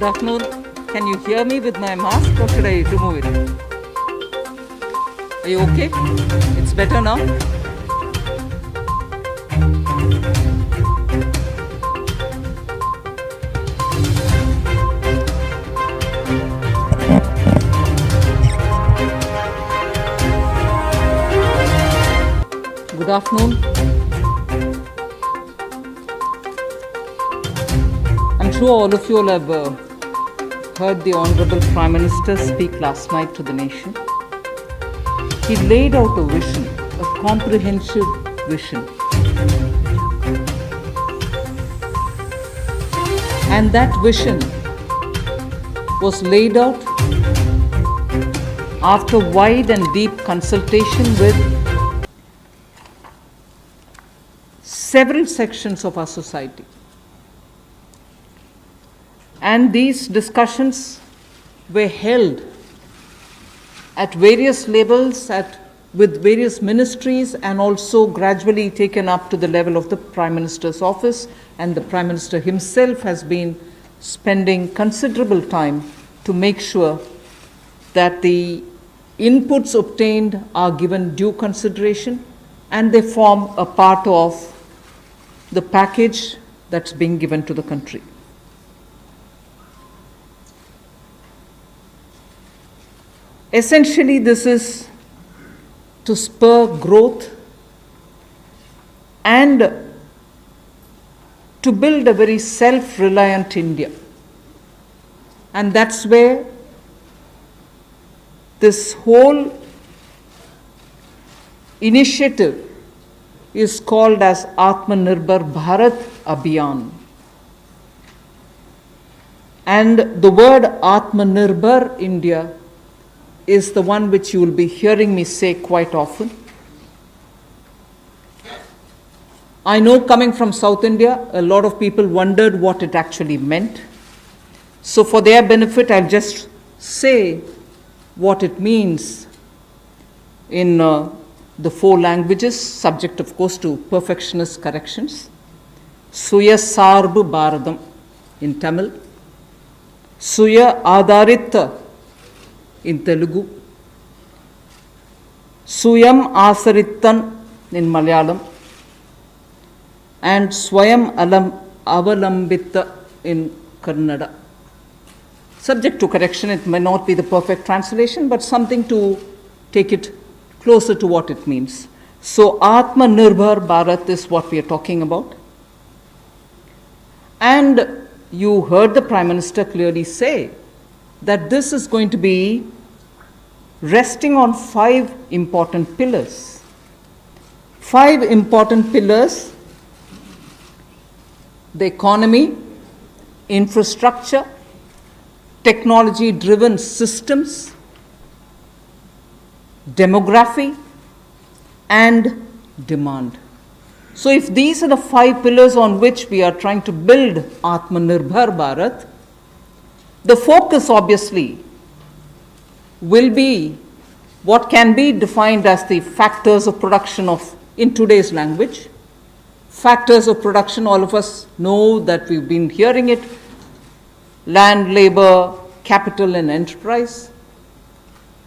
afternoon. Can you hear me with my mask or should I remove it? Are you okay? It's better now? Good afternoon. I'm sure all of you all have heard the Honorable Prime Minister speak last night to the nation. He laid out a vision, a comprehensive vision. And that vision was laid out after wide and deep consultation with several sections of our society. And these discussions were held at various levels, with various ministries, and also gradually taken up to the level of the Prime Minister's office. And the Prime Minister himself has been spending considerable time to make sure that the inputs obtained are given due consideration and they form a part of the package that's being given to the country. Essentially, this is to spur growth and to build a very self-reliant India. And that's where this whole initiative is called as Atmanirbhar Bharat Abhiyan. And the word Atmanirbhar India is the one which you will be hearing me say quite often. I know, coming from South India, a lot of people wondered what it actually meant. So for their benefit, I'll just say what it means in the 4 languages, subject of course to perfectionist corrections. Suya Sarbu Bharadam in Tamil, Suya Adharita in Telugu, Suyam Asaritan in Malayalam, and Swayam Avalambita in Kannada. Subject to correction, it may not be the perfect translation, but something to take it closer to what it means. So Atmanirbhar Bharat is what we are talking about. And you heard the Prime Minister clearly say that this is going to be resting on 5 important pillars. 5 important pillars: the economy, infrastructure, technology-driven systems, demography, and demand. So if these are the 5 pillars on which we are trying to build Atmanirbhar Bharat, the focus obviously will be what can be defined as the factors of production in today's language. Factors of production, all of us know that we've been hearing it: land, labor, capital, and enterprise.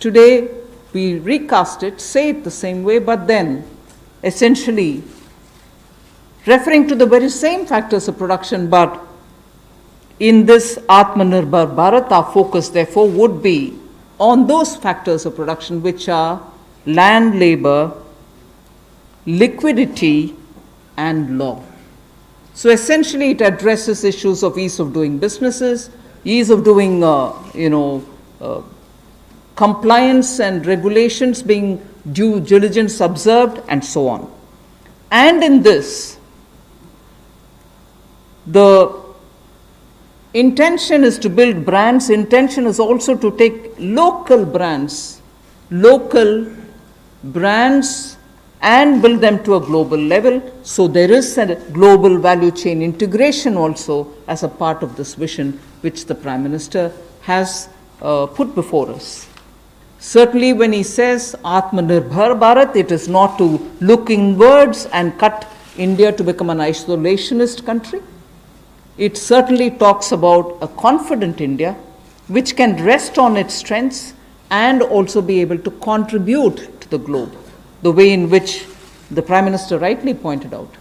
Today, we recast it, say it the same way, but then essentially referring to the very same factors of production. But in this Atmanirbhar Bharat, our focus therefore would be on those factors of production which are land, labor, liquidity, and law. So essentially it addresses issues of ease of doing businesses, ease of doing compliance and regulations being due diligence observed, and so on. And in this, the intention is to build brands. Intention is also to take local brands, and build them to a global level. So there is a global value chain integration also as a part of this vision which the Prime Minister has put before us. Certainly when he says Atmanirbhar Bharat, it is not to look inwards and cut India to become an isolationist country. It certainly talks about a confident India which can rest on its strengths and also be able to contribute to the globe, the way in which the Prime Minister rightly pointed out.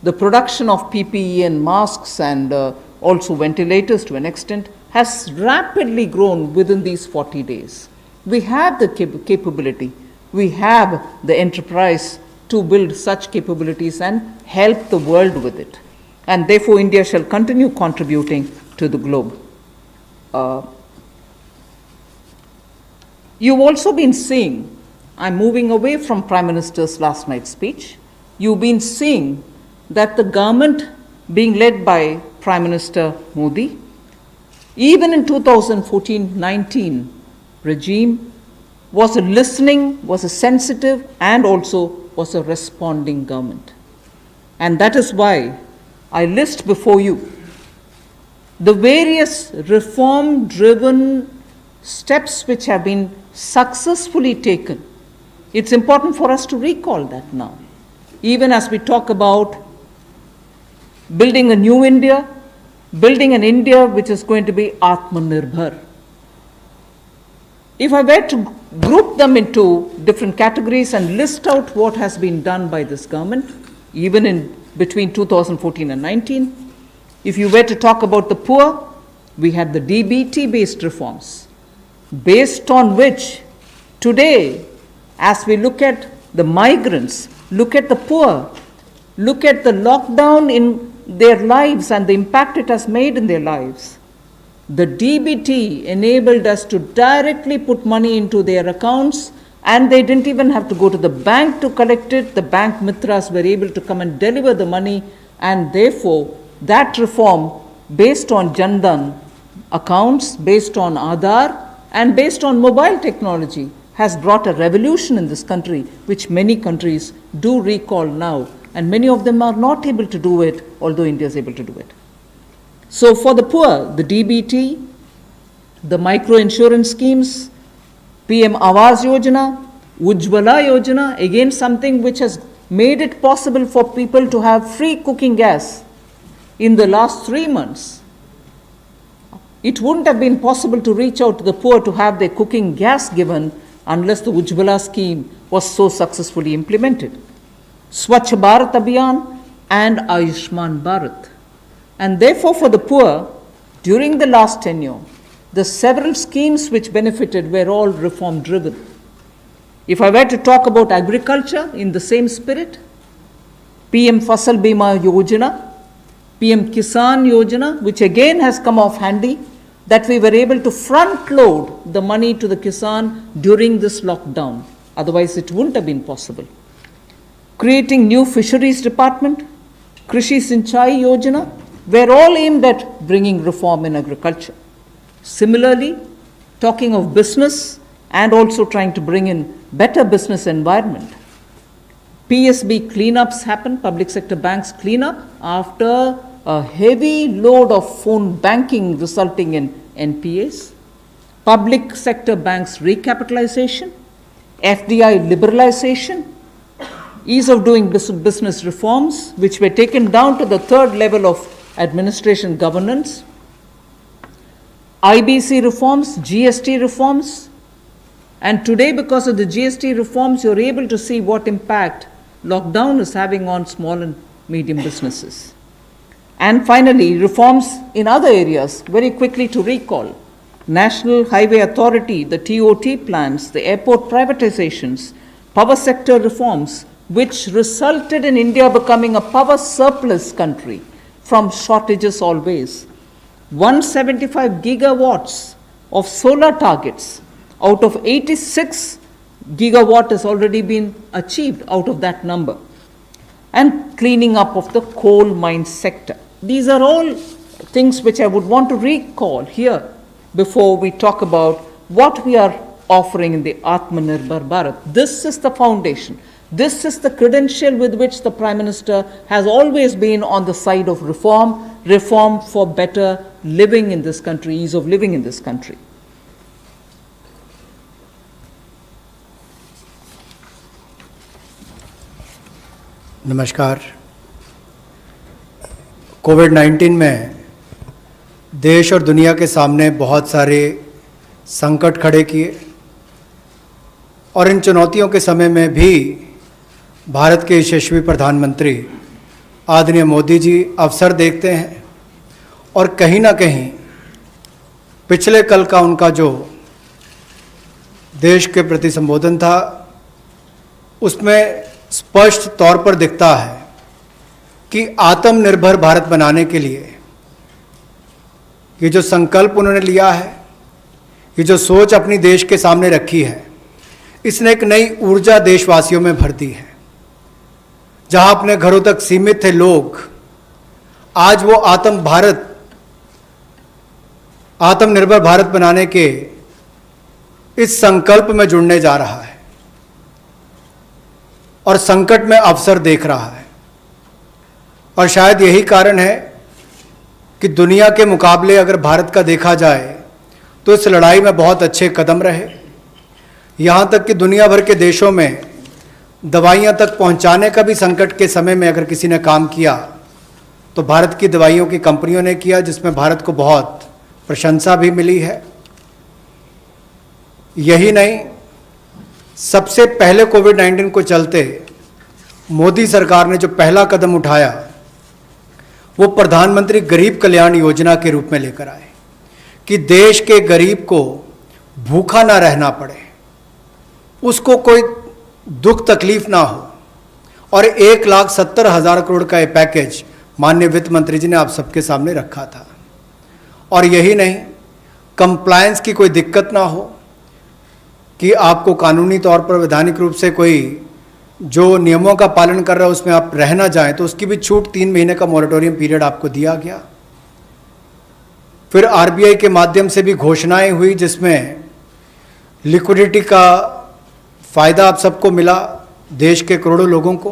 The production of PPE and masks and also ventilators to an extent has rapidly grown within these 40 days. We have the capability, we have the enterprise to build such capabilities and help the world with it. And therefore, India shall continue contributing to the globe. You've also been seeing, I'm moving away from Prime Minister's last night's speech, you've been seeing that the government being led by Prime Minister Modi, even in 2014-19 regime, was a listening, was a sensitive, and also was a responding government. And that is why I list before you the various reform-driven steps which have been successfully taken. It's important for us to recall that now. Even as we talk about building a new India, building an India which is going to be Atmanirbhar. If I were to group them into different categories and list out what has been done by this government, even in between 2014 and 19, if you were to talk about the poor, we had the DBT-based reforms, based on which today, as we look at the migrants, look at the poor, look at the lockdown in their lives and the impact it has made in their lives, the DBT enabled us to directly put money into their accounts, and they didn't even have to go to the bank to collect it. The bank mitras were able to come and deliver the money, and therefore that reform based on Jan Dhan accounts, based on Aadhaar, and based on mobile technology has brought a revolution in this country, which many countries do recall now, and many of them are not able to do it, although India is able to do it. So for the poor, the DBT, the micro insurance schemes, PM Awas Yojana, Ujjwala Yojana, again something which has made it possible for people to have free cooking gas in the last 3 months. It wouldn't have been possible to reach out to the poor to have their cooking gas given unless the Ujjwala scheme was so successfully implemented. Swachh Bharat Abhiyan and Ayushman Bharat. And therefore for the poor, during the last tenure, the several schemes which benefited were all reform driven. If I were to talk about agriculture in the same spirit, PM Fasal Bima Yojana, PM Kisan Yojana, which again has come off handy, that we were able to front load the money to the Kisan during this lockdown. Otherwise it wouldn't have been possible. Creating new fisheries department, Krishi Sinchai Yojana, were all aimed at bringing reform in agriculture. Similarly, talking of business and also trying to bring in better business environment. PSB cleanups happened, public sector banks cleanup, after a heavy load of phone banking resulting in NPAs. Public sector banks recapitalization, FDI liberalization, ease of doing business reforms, which were taken down to the third level of administration governance, IBC reforms, GST reforms, and today because of the GST reforms, you're able to see what impact lockdown is having on small and medium businesses. And finally, reforms in other areas, very quickly to recall. National Highway Authority, the TOT plans, the airport privatizations, power sector reforms, which resulted in India becoming a power surplus country from shortages always. 175 gigawatts of solar targets out of 86 gigawatt has already been achieved out of that number. And cleaning up of the coal mine sector. These are all things which I would want to recall here before we talk about what we are offering in the Atmanirbhar Bharat. This is the foundation. This is the credential with which the Prime Minister has always been on the side of reform, reform for better living in this country, ease of living in this country. नमस्कार। कोविड-19 में देश और दुनिया के सामने बहुत सारे संकट खड़े किए और इन चुनौतियों के समय में भी भारत के यशस्वी प्रधानमंत्री आदरणीय मोदी जी अवसर देखते हैं और कहीं ना कहीं पिछले कल का उनका जो देश के प्रति संबोधन था उसमें स्पष्ट तौर पर दिखता है कि आत्मनिर्भर भारत बनाने के लिए ये जो संकल्प उन्होंने लिया है, ये जो सोच अपनी देश के सामने रखी है, इसने एक नई ऊर्जा देशवासियों में भर दी है। जहां अपने घरों तक सीमित थे लोग, आज वो आत्मनिर्भर भारत बनाने के इस संकल्प में जुड़ने जा रहा है और संकट में अवसर देख रहा है। और शायद यही कारण है कि दुनिया के मुकाबले अगर भारत का देखा जाए तो इस लड़ाई में बहुत अच्छे कदम रहे। यहाँ तक कि दुनिया भर के देशों में दवाइयाँ तक पहुँचाने का भी संकट के समय में अगर किसी ने काम किया तो भारत की दवाइयों की कंपनियों ने किया, जिसमें भारत को बहुत प्रशंसा भी मिली है। यही नहीं, सबसे पहले कोविड-19 को चलते मोदी सरकार ने जो पहला कदम उठाया वो प्रधानमंत्री गरीब कल्याण योजना के रूप में लेकर आए कि देश के गरीब को भूखा ना रहना पड़े, उसको कोई दुख तकलीफ ना हो। और 1,70,000 करोड़ का ये पैकेज माननीय वित्त मंत्री जी ने आप सबके सामने रखा था। और यही नहीं, कंप्लायंस की कोई दिक्कत ना हो कि आपको कानूनी तौर पर वैधानिक रूप से कोई जो नियमों का पालन कर रहा है उसमें आप रह ना जाएं, तो उसकी भी छूट 3 महीने का मॉरेटोरियम पीरियड आपको दिया गया। फिर आरबीआई के माध्यम से भी घोषणाएं हुई जिसमें लिक्विडिटी का फ़ायदा आप सबको मिला, देश के करोड़ों लोगों को।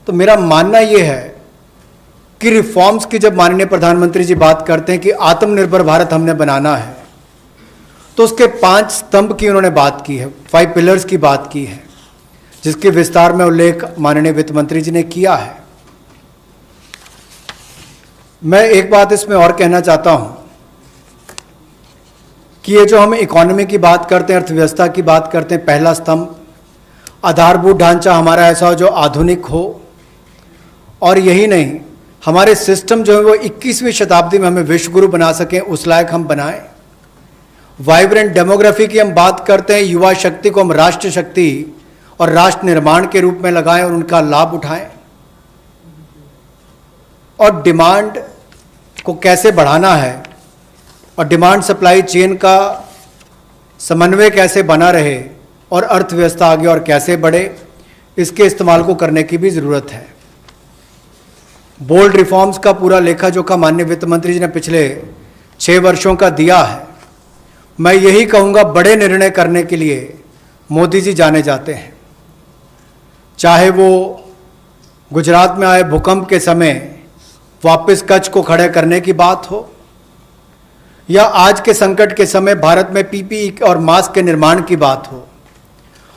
तो मेरा मानना ये है कि रिफॉर्म्स की जब माननीय प्रधानमंत्री जी बात करते हैं कि आत्मनिर्भर भारत हमने बनाना है, तो उसके 5 स्तंभ की उन्होंने बात की है, 5 पिलर्स की बात की है, जिसके विस्तार में उल्लेख माननीय वित्त मंत्री जी ने किया है। मैं एक बात इसमें और कहना चाहता हूं कि ये जो हम इकोनॉमी की बात करते हैं, अर्थव्यवस्था की बात करते हैं, पहला स्तंभ आधारभूत ढांचा हमारा ऐसा हो जो आधुनिक हो। और यही नहीं, हमारे सिस्टम जो है वो 21वीं शताब्दी में हमें विश्वगुरु बना सकें, उस लायक हम बनाएं। वाइब्रेंट डेमोग्राफी की हम बात करते हैं, युवा शक्ति को हम राष्ट्र शक्ति और राष्ट्र निर्माण के रूप में लगाएं और उनका लाभ उठाएं। और डिमांड को कैसे बढ़ाना है और डिमांड सप्लाई चेन का समन्वय कैसे बना रहे और अर्थव्यवस्था आगे और कैसे बढ़े, इसके इस्तेमाल को करने की भी ज़रूरत है। बोल्ड रिफॉर्म्स का पूरा लेखा जोखा माननीय वित्त मंत्री जी ने पिछले 6 वर्षों का दिया है। मैं यही कहूँगा, बड़े निर्णय करने के लिए मोदी जी जाने जाते हैं। चाहे वो गुजरात में आए भूकंप के समय वापस कच्छ को खड़े करने की बात हो, या आज के संकट के समय भारत में पीपीई और मास्क के निर्माण की बात हो।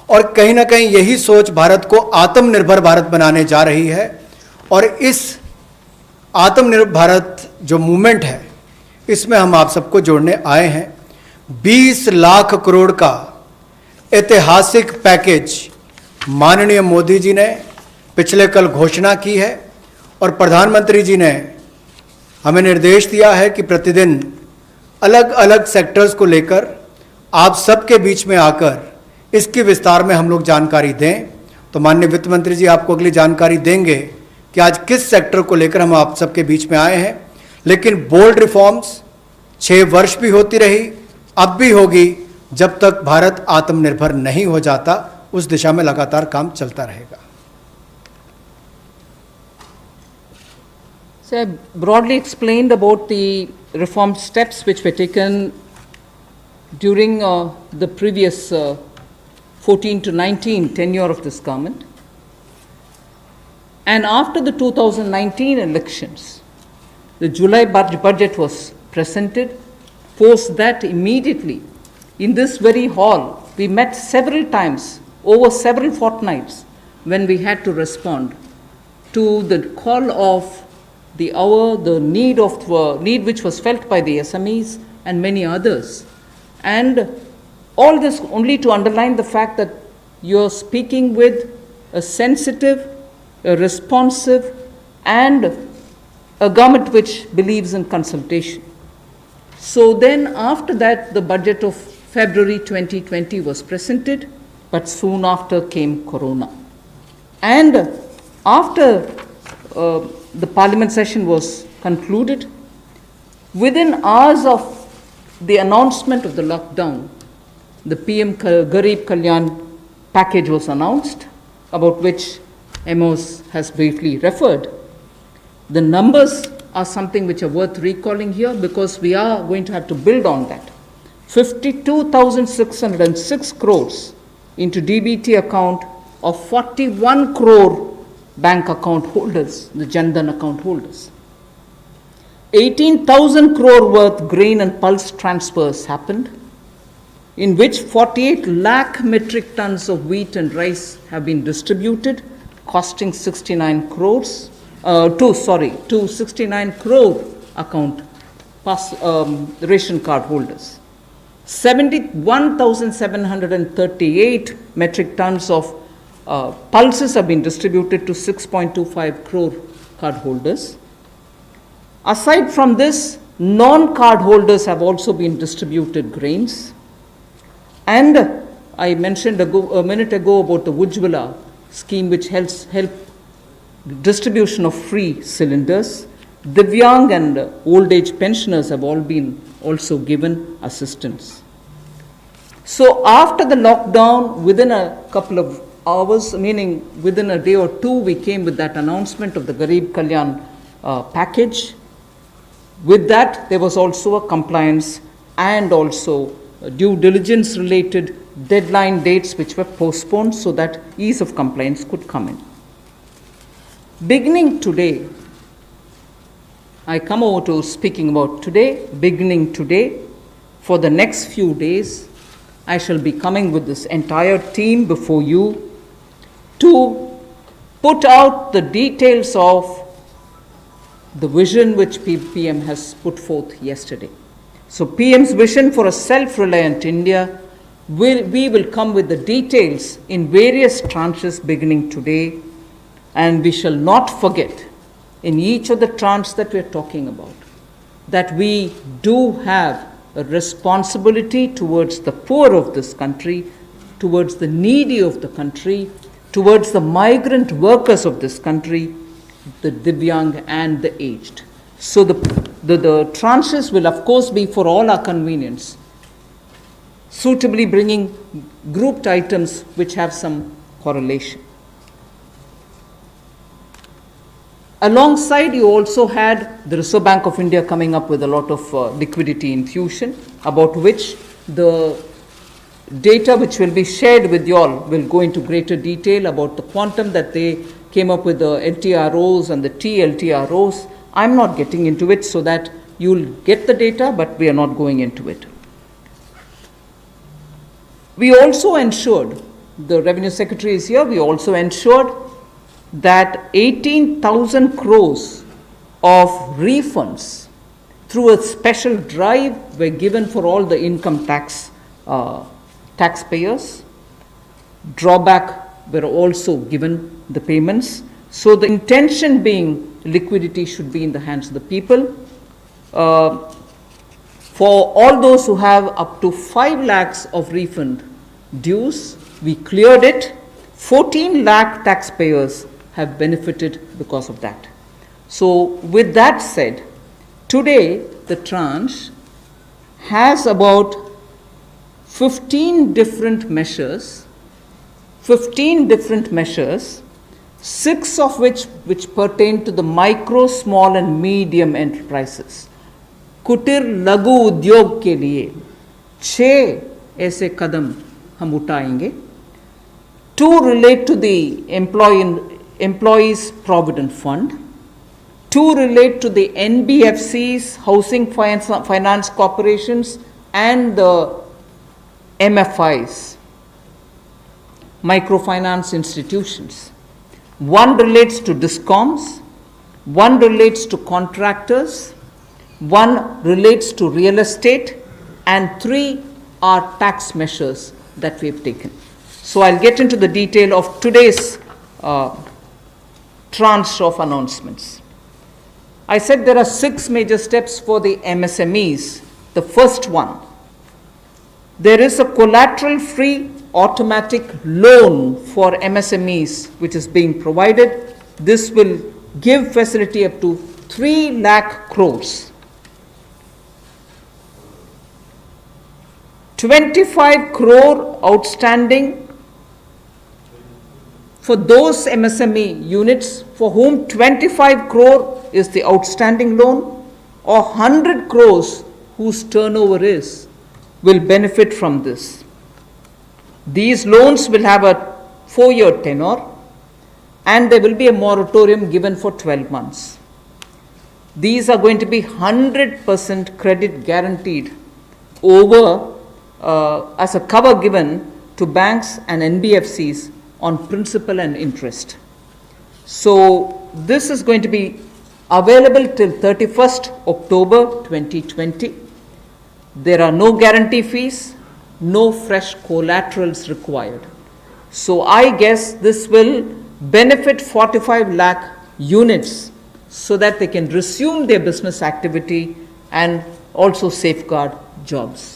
और कहीं ना कहीं यही सोच भारत को आत्मनिर्भर भारत बनाने जा रही है। और इस आत्मनिर्भर भारत जो मूवमेंट है, इसमें हम आप सबको जोड़ने आए हैं। 20 लाख करोड़ का ऐतिहासिक पैकेज माननीय मोदी जी ने पिछले कल घोषणा की है और प्रधानमंत्री जी ने हमें निर्देश दिया है कि प्रतिदिन अलग अलग सेक्टर्स को लेकर आप सबके बीच में आकर इसके विस्तार में हम लोग जानकारी दें। तो माननीय वित्त मंत्री जी आपको अगली जानकारी देंगे कि आज किस सेक्टर को लेकर हम आप सबके बीच में आए हैं। लेकिन बोल्ड रिफॉर्म्स 6 वर्ष भी होती रही, अब भी होगी, जब तक भारत आत्मनिर्भर नहीं हो जाता। उस दिशा में लगातार काम चलता रहेगा। So I broadly explained about the reform steps which were taken during the previous 14 to 19 tenure of this government. And after the 2019 elections, the July budget was presented. Post that, immediately in this very hall, we met several times over several fortnights when we had to respond to the call of the hour, the need which was felt by the SMEs and many others. And all this only to underline the fact that you're speaking with a sensitive, a responsive, and a government which believes in consultation. So then after that, the budget of February 2020 was presented, but soon after came Corona. And after the parliament session was concluded, within hours of the announcement of the lockdown, the PM Garib Kalyan package was announced, about which Amos has briefly referred. The numbers are something which are worth recalling here because we are going to have to build on that. 52,606 crores into DBT account of 41 crore bank account holders, the Jan Dhan account holders. 18,000 crore worth grain and pulse transfers happened, in which 48 lakh metric tons of wheat and rice have been distributed, costing 69 crores, to 69 crore account ration card holders. 71,738 metric tons of pulses have been distributed to 6.25 crore card holders. Aside from this, non-card holders have also been distributed grains. And I mentioned a minute ago about the Ujjwala scheme, which helps distribution of free cylinders. Divyang and old age pensioners have all been also given assistance. So after the lockdown, within a couple of hours, meaning within a day or two, we came with that announcement of the Garib Kalyan package. With that, there was also a compliance and also due diligence related deadline dates which were postponed so that ease of compliance could come in. Beginning today, I come over to speaking about today. Beginning today, for the next few days, I shall be coming with this entire team before you to put out the details of the vision which PM has put forth yesterday. So PM's vision for a self-reliant India, we will come with the details in various tranches beginning today, and we shall not forget in each of the tranches that we are talking about that we do have a responsibility towards the poor of this country, towards the needy of the country, towards the migrant workers of this country, the Divyang and the aged. So the tranches will of course be for all our convenience, suitably bringing grouped items which have some correlation. Alongside, you also had the Reserve Bank of India coming up with a lot of liquidity infusion, about which the data which will be shared with you all will go into greater detail about the quantum that they came up with, the LTROs and the TLTROs. I'm not getting into it so that you'll get the data, but we are not going into it. We also ensured, the Revenue Secretary is here, we also ensured that 18,000 crores of refunds through a special drive were given for all the income taxpayers. Drawback were also given the payments. So the intention being liquidity should be in the hands of the people. For all those who have up to 5 lakhs of refund dues, we cleared it. 14 lakh taxpayers have benefited because of that. So with that said, today the tranche has about 15 different measures, 6 of which pertain to the micro, small and medium enterprises. कुटीर लघु उद्योग के लिए 6 ऐसे कदम हम उठाएंगे. 2 relate to the Employees Provident Fund. 2 relate to the NBFCs, Housing Finance Corporations, and the MFIs, Microfinance Institutions. 1 relates to DISCOMs. one relates to contractors, one relates to real estate, and 3 are tax measures that we've taken. So I'll get into the detail of today's tranche of announcements. I said there are 6 major steps for the MSMEs. The first one, there is a collateral-free automatic loan for MSMEs which is being provided. This will give facility up to 3 lakh crores. 25 crore outstanding for those MSME units for whom 25 crore is the outstanding loan, or 100 crores whose turnover will benefit from this. These loans will have a 4-year tenure, and there will be a moratorium given for 12 months. These are going to be 100% credit guaranteed over as a cover given to banks and NBFCs on principal and interest. So this is going to be available till 31st October 2020. There are no guarantee fees, no fresh collaterals required. So I guess this will benefit 45 lakh units so that they can resume their business activity and also safeguard jobs.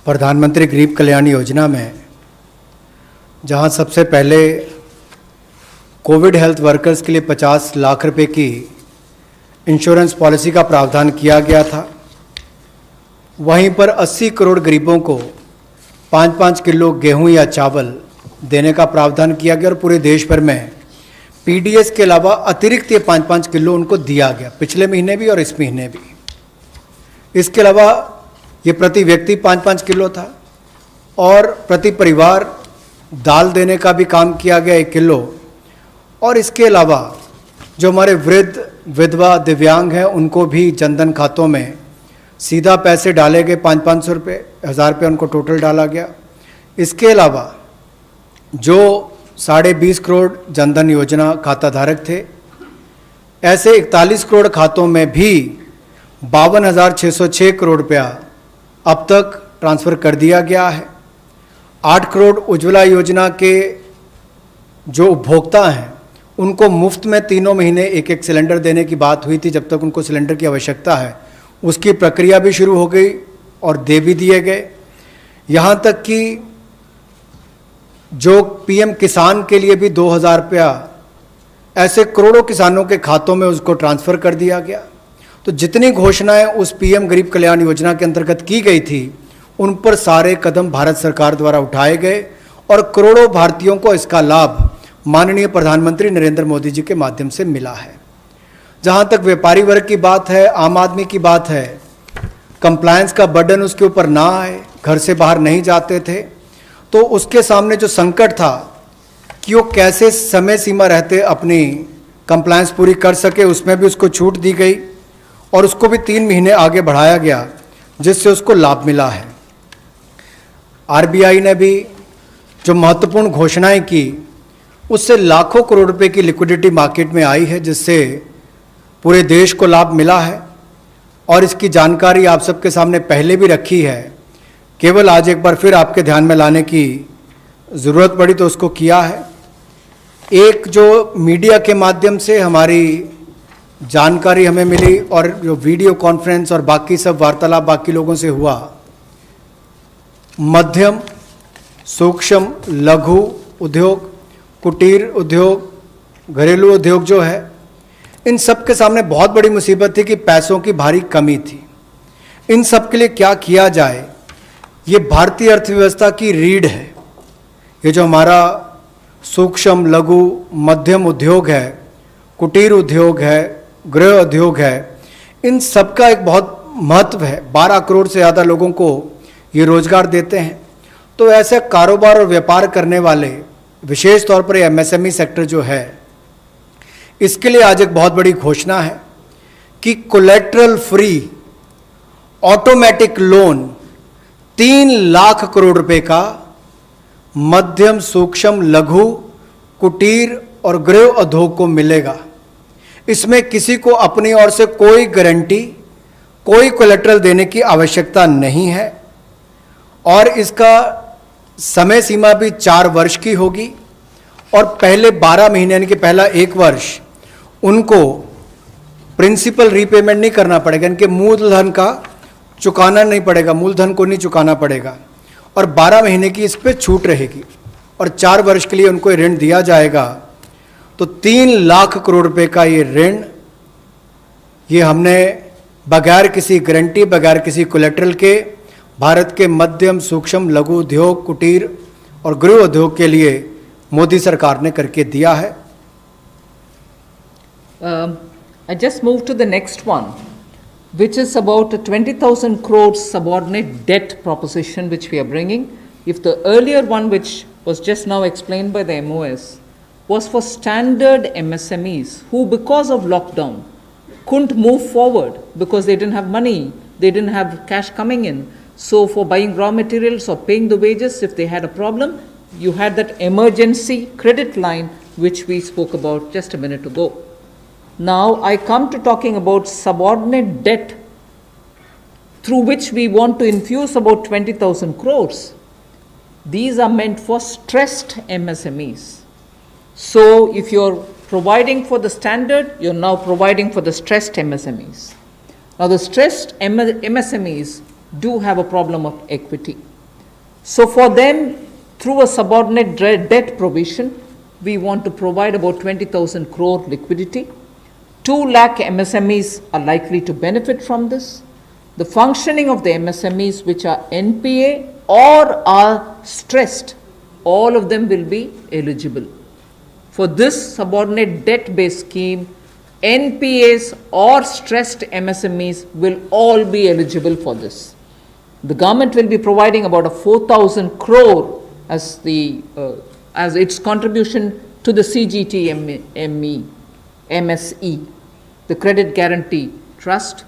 प्रधानमंत्री गरीब कल्याण योजना में जहां सबसे पहले Covid health workers के लिए 50 लाख रुपए की इंश्योरेंस पॉलिसी का प्रावधान किया गया था, वहीं पर 80 करोड़ गरीबों को 5-5 किलो गेहूं या चावल देने का प्रावधान किया गया और पूरे देश भर में पीडीएस के अलावा अतिरिक्त ये 5-5 किलो उनको दिया गया, पिछले महीने भी और इस महीने भी। इसके अलावा ये प्रति व्यक्ति 5-5 किलो था और प्रति परिवार दाल देने का भी काम किया गया 1 किलो। और इसके अलावा जो हमारे वृद्ध, विधवा, दिव्यांग हैं उनको भी जनधन खातों में सीधा पैसे डाले गए, 500-500 रुपये, 1000 रुपये उनको टोटल डाला गया। इसके अलावा जो 20.5 करोड़ जनधन योजना खाता धारक थे, ऐसे 41 करोड़ खातों में भी 52,606 करोड़ रुपया अब तक ट्रांसफ़र कर दिया गया है। 8 करोड़ उज्ज्वला योजना के जो उपभोक्ता हैं उनको मुफ्त में 3 महीने 1-1 सिलेंडर देने की बात हुई थी, जब तक उनको सिलेंडर की आवश्यकता है। उसकी प्रक्रिया भी शुरू हो गई और दे भी दिए गए। यहाँ तक कि जो पीएम किसान के लिए भी 2,000 रुपया ऐसे करोड़ों किसानों के खातों में उसको ट्रांसफ़र कर दिया गया। तो जितनी घोषणाएं उस पीएम गरीब कल्याण योजना के अंतर्गत की गई थी, उन पर सारे कदम भारत सरकार द्वारा उठाए गए और करोड़ों भारतीयों को इसका लाभ माननीय प्रधानमंत्री नरेंद्र मोदी जी के माध्यम से मिला है। जहां तक व्यापारी वर्ग की बात है, आम आदमी की बात है, कंप्लायंस का बर्डन उसके ऊपर ना आए, घर से बाहर नहीं जाते थे, तो उसके सामने जो संकट था कि वो कैसे समय सीमा रहते अपनी कंप्लायंस पूरी कर सके, उसमें भी उसको छूट दी गई और उसको भी 3 महीने आगे बढ़ाया गया, जिससे उसको लाभ मिला है। आरबीआई ने भी जो महत्वपूर्ण घोषणाएं की, उससे लाखों करोड़ रुपए की लिक्विडिटी मार्केट में आई है, जिससे पूरे देश को लाभ मिला है। और इसकी जानकारी आप सबके सामने पहले भी रखी है, केवल आज एक बार फिर आपके ध्यान में लाने की ज़रूरत पड़ी तो उसको किया है। एक जो मीडिया के माध्यम से हमारी जानकारी हमें मिली और जो वीडियो कॉन्फ्रेंस और बाकी सब वार्तालाप बाकी लोगों से हुआ, मध्यम, सूक्ष्म, लघु उद्योग, कुटीर उद्योग, घरेलू उद्योग जो है, इन सब के सामने बहुत बड़ी मुसीबत थी कि पैसों की भारी कमी थी। इन सब के लिए क्या किया जाए, ये भारतीय अर्थव्यवस्था की रीढ़ है। ये जो हमारा सूक्ष्म, लघु, मध्यम उद्योग है, कुटीर उद्योग है, गृह उद्योग है, इन सब का एक बहुत महत्व है। 12 करोड़ से ज़्यादा लोगों को ये रोजगार देते हैं। तो ऐसे कारोबार और व्यापार करने वाले, विशेष तौर पर एमएसएमई सेक्टर जो है, इसके लिए आज एक बहुत बड़ी घोषणा है कि collateral free automatic loan 3 lakh crore रुपए का मध्यम सूक्ष्म लघु कुटीर और गृह उद्योग को मिलेगा। इसमें किसी को अपनी ओर से कोई गारंटी, कोई कोलेटरल देने की आवश्यकता नहीं है और इसका समय सीमा भी 4 वर्ष की होगी और पहले 12 महीने यानी कि पहला 1 वर्ष उनको प्रिंसिपल रीपेमेंट नहीं करना पड़ेगा, इनके मूलधन का चुकाना नहीं पड़ेगा, मूलधन को नहीं चुकाना पड़ेगा और 12 महीने की इस पर छूट रहेगी और 4 वर्ष के लिए उनको ऋण दिया जाएगा। तो 3 लाख करोड़ रुपए का ये ऋण, ये हमने बगैर किसी गारंटी, बगैर किसी कोलेटरल के भारत के मध्यम सूक्ष्म लघु उद्योग, कुटीर और गृह उद्योग के लिए मोदी सरकार ने करके दिया है। I just move to the next one, which is about a 20,000 crore subordinate debt proposition which we are bringing. If the earlier one, which was just now explained by the MOS, was for standard MSMEs who, because of lockdown, couldn't move forward because they didn't have money, they didn't have cash coming in. So for buying raw materials or paying the wages, if they had a problem, you had that emergency credit line which we spoke about just a minute ago. Now I come to talking about subordinate debt through which we want to infuse about 20,000 crores. These are meant for stressed MSMEs. So if you're providing for the standard, you're now providing for the stressed MSMEs. Now the stressed MSMEs do have a problem of equity. So for them, through a subordinate debt provision, we want to provide about 20,000 crore liquidity. 2 lakh MSMEs are likely to benefit from this. The functioning of the MSMEs which are NPA or are stressed, all of them will be eligible. For this subordinate debt-based scheme, NPAs or stressed MSMEs will all be eligible for this. The government will be providing about a 4,000 crore as its contribution to the MSE, the Credit Guarantee Trust,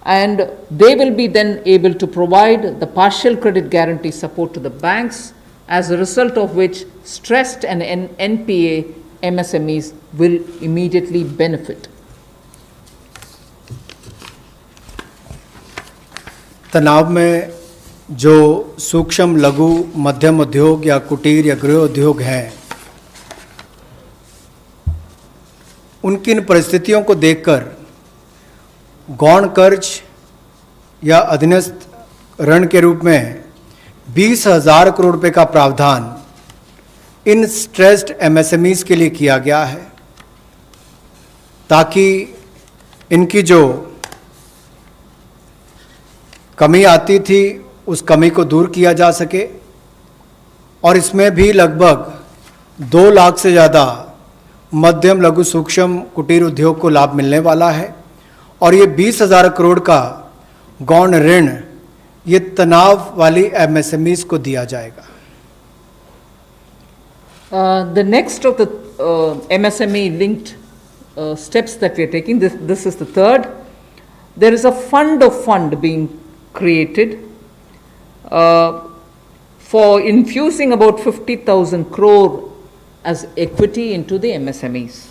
and they will be then able to provide the partial credit guarantee support to the banks, as a result of which stressed and NPA MSMEs will immediately benefit. तनाव में जो सूक्ष्म लघु मध्यम उद्योग या कुटीर या गृह उद्योग हैं, उनकी इन परिस्थितियों को देखकर गौण कर्ज या अधीनस्थ ऋण के रूप में 20,000 करोड़ रुपए का प्रावधान इन स्ट्रेस्ड एमएसएमईज के लिए किया गया है, ताकि इनकी जो कमी आती थी उस कमी को दूर किया जा सके। और इसमें भी लगभग 2 लाख से ज़्यादा मध्यम लघु सूक्ष्म कुटीर उद्योग को लाभ मिलने वाला है और ये 20,000 करोड़ का गौण ऋण ये तनाव वाली एमएसएमईज को दिया जाएगा। The next of the MSME linked steps that we are taking, this is the third. There is a fund of fund being created for infusing about 50,000 crore as equity into the MSMEs.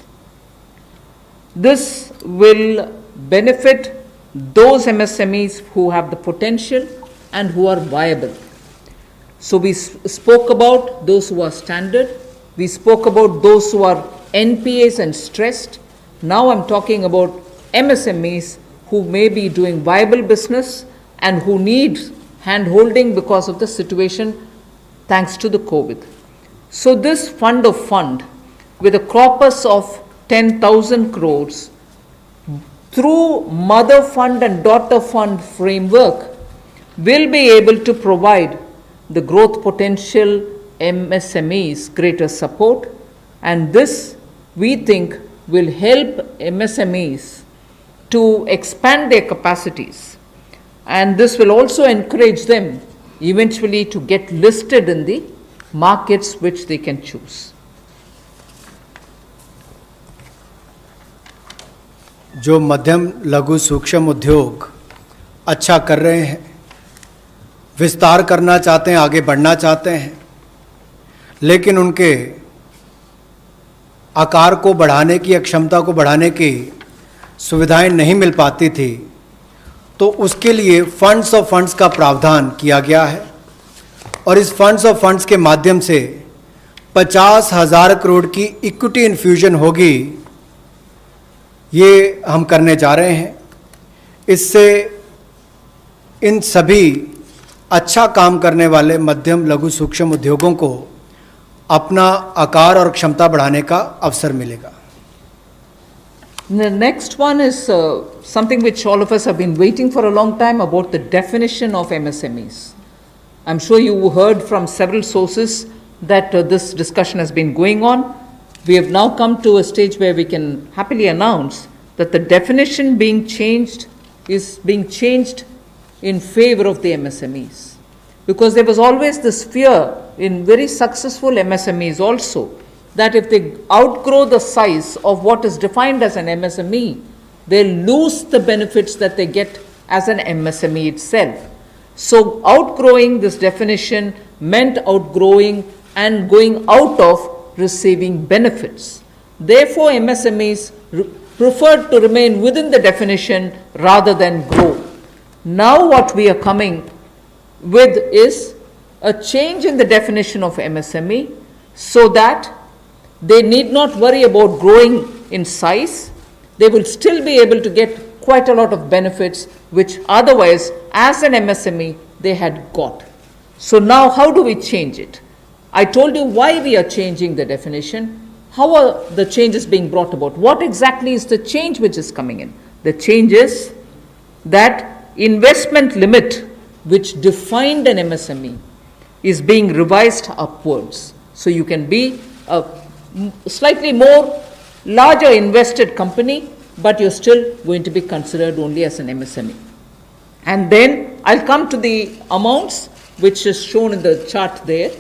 This will benefit those MSMEs who have the potential and who are viable. So we spoke about those who are standard, we spoke about those who are NPAs and stressed. Now I'm talking about MSMEs who may be doing viable business and who need hand-holding because of the situation thanks to the COVID. So this fund of fund with a corpus of 10,000 crores through mother fund and daughter fund framework will be able to provide the growth potential MSMEs greater support, and this we think will help MSMEs to expand their capacities, and this will also encourage them eventually to get listed in the markets which they can choose. जो मध्यम लघु सूक्ष्म उद्योग अच्छा कर रहे हैं, विस्तार करना चाहते हैं, आगे बढ़ना चाहते हैं, लेकिन उनके आकार को बढ़ाने की या क्षमता को बढ़ाने की सुविधाएं नहीं मिल पाती थी, तो उसके लिए फंड्स ऑफ फंड्स का प्रावधान किया गया है और इस फंड्स ऑफ फंड्स के माध्यम से 50,000 करोड़ की इक्विटी इन्फ्यूजन होगी, ये हम करने जा रहे हैं। इससे इन सभी अच्छा काम करने वाले मध्यम लघु सूक्ष्म उद्योगों को अपना आकार और क्षमता बढ़ाने का अवसर मिलेगा। The next one is something which all of us have been waiting for a long time, about the definition of MSMEs. I'm sure you heard from several sources that this discussion has been going on. We have now come to a stage where we can happily announce that the definition being changed is being changed in favor of the MSMEs. Because there was always this fear in very successful MSMEs also, that if they outgrow the size of what is defined as an MSME, they'll lose the benefits that they get as an MSME itself. So outgrowing this definition meant outgrowing and going out of receiving benefits. Therefore, MSMEs preferred to remain within the definition rather than grow. Now what we are coming with is a change in the definition of MSME so that they need not worry about growing in size. They will still be able to get quite a lot of benefits which otherwise as an MSME they had got. So now how do we change it? I told you why we are changing the definition. How are the changes being brought about? What exactly is the change which is coming in? The change is that investment limit which defined an MSME is being revised upwards. So you can be a slightly more larger invested company, but you're still going to be considered only as an MSME. And then I'll come to the amounts which is shown in the chart there.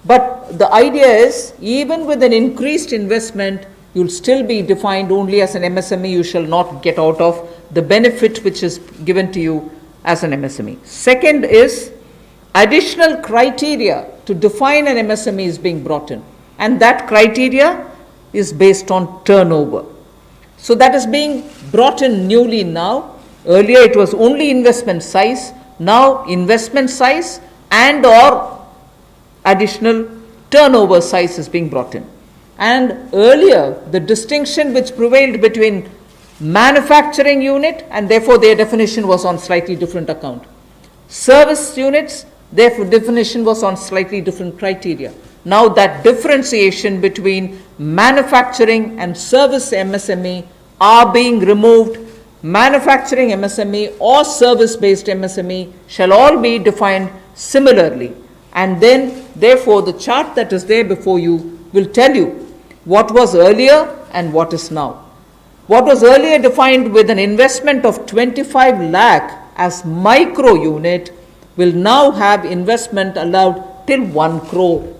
But the idea is, even with an increased investment, you'll still be defined only as an MSME. You shall not get out of the benefit which is given to you as an MSME. Second is, additional criteria to define an MSME is being brought in. And that criteria is based on turnover. So that is being brought in newly now. Earlier it was only investment size. Now investment size and or additional turnover size is being brought in. And earlier the distinction which prevailed between manufacturing unit, and therefore their definition was on slightly different account. Service units, their definition was on slightly different criteria. Now that differentiation between manufacturing and service MSME are being removed. Manufacturing MSME or service-based MSME shall all be defined similarly. And then, therefore, the chart that is there before you will tell you what was earlier and what is now. What was earlier defined with an investment of 25 lakh as micro unit will now have investment allowed till 1 crore.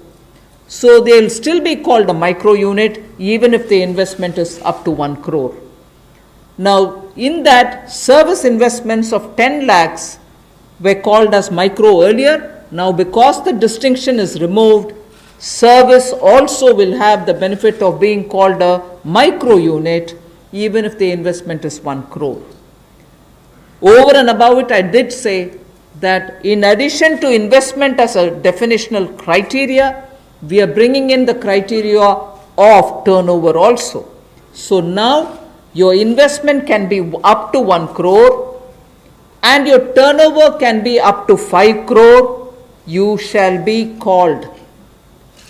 So they will still be called a micro unit even if the investment is up to 1 crore. Now in that, service investments of 10 lakhs were called as micro earlier. Now because the distinction is removed, service also will have the benefit of being called a micro unit even if the investment is 1 crore. Over and above it, I did say that in addition to investment as a definitional criteria, we are bringing in the criteria of turnover also. So now your investment can be up to 1 crore and your turnover can be up to 5 crore. You shall be called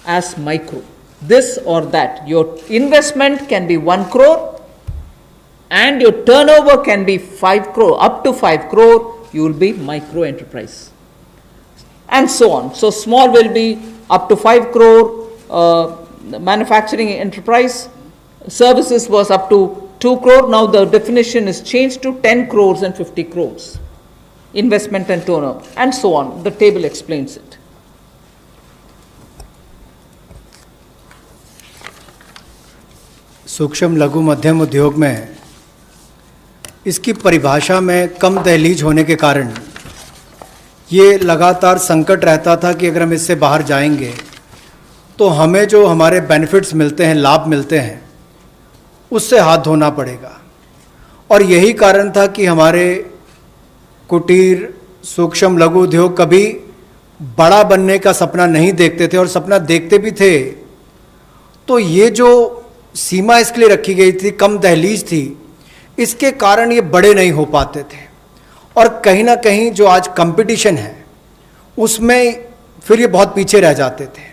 as micro. This or that. Your investment can be 1 crore and your turnover can be 5 crore. Up to 5 crore, you will be micro enterprise. And so on. So small will be up to 5 crore, manufacturing enterprise. Services was up to 2 crore. Now the definition is changed to 10 crores and 50 crores. Investment and turnover, and so on. The table explains it. सूक्ष्म लघु मध्यम उद्योग में इसकी परिभाषा में कम दहलीज होने के कारण ये लगातार संकट रहता था कि अगर हम इससे बाहर जाएंगे तो हमें जो हमारे बेनिफिट्स मिलते हैं, लाभ मिलते हैं, उससे हाथ धोना पड़ेगा। और यही कारण था कि हमारे कुटीर सूक्ष्म लघु उद्योग कभी बड़ा बनने का सपना नहीं देखते थे, और सपना देखते भी थे तो ये जो सीमा इसके लिए रखी गई थी, कम दहलीज थी, इसके कारण ये बड़े नहीं हो पाते थे। और कहीं ना कहीं जो आज कंपटीशन है उसमें फिर ये बहुत पीछे रह जाते थे।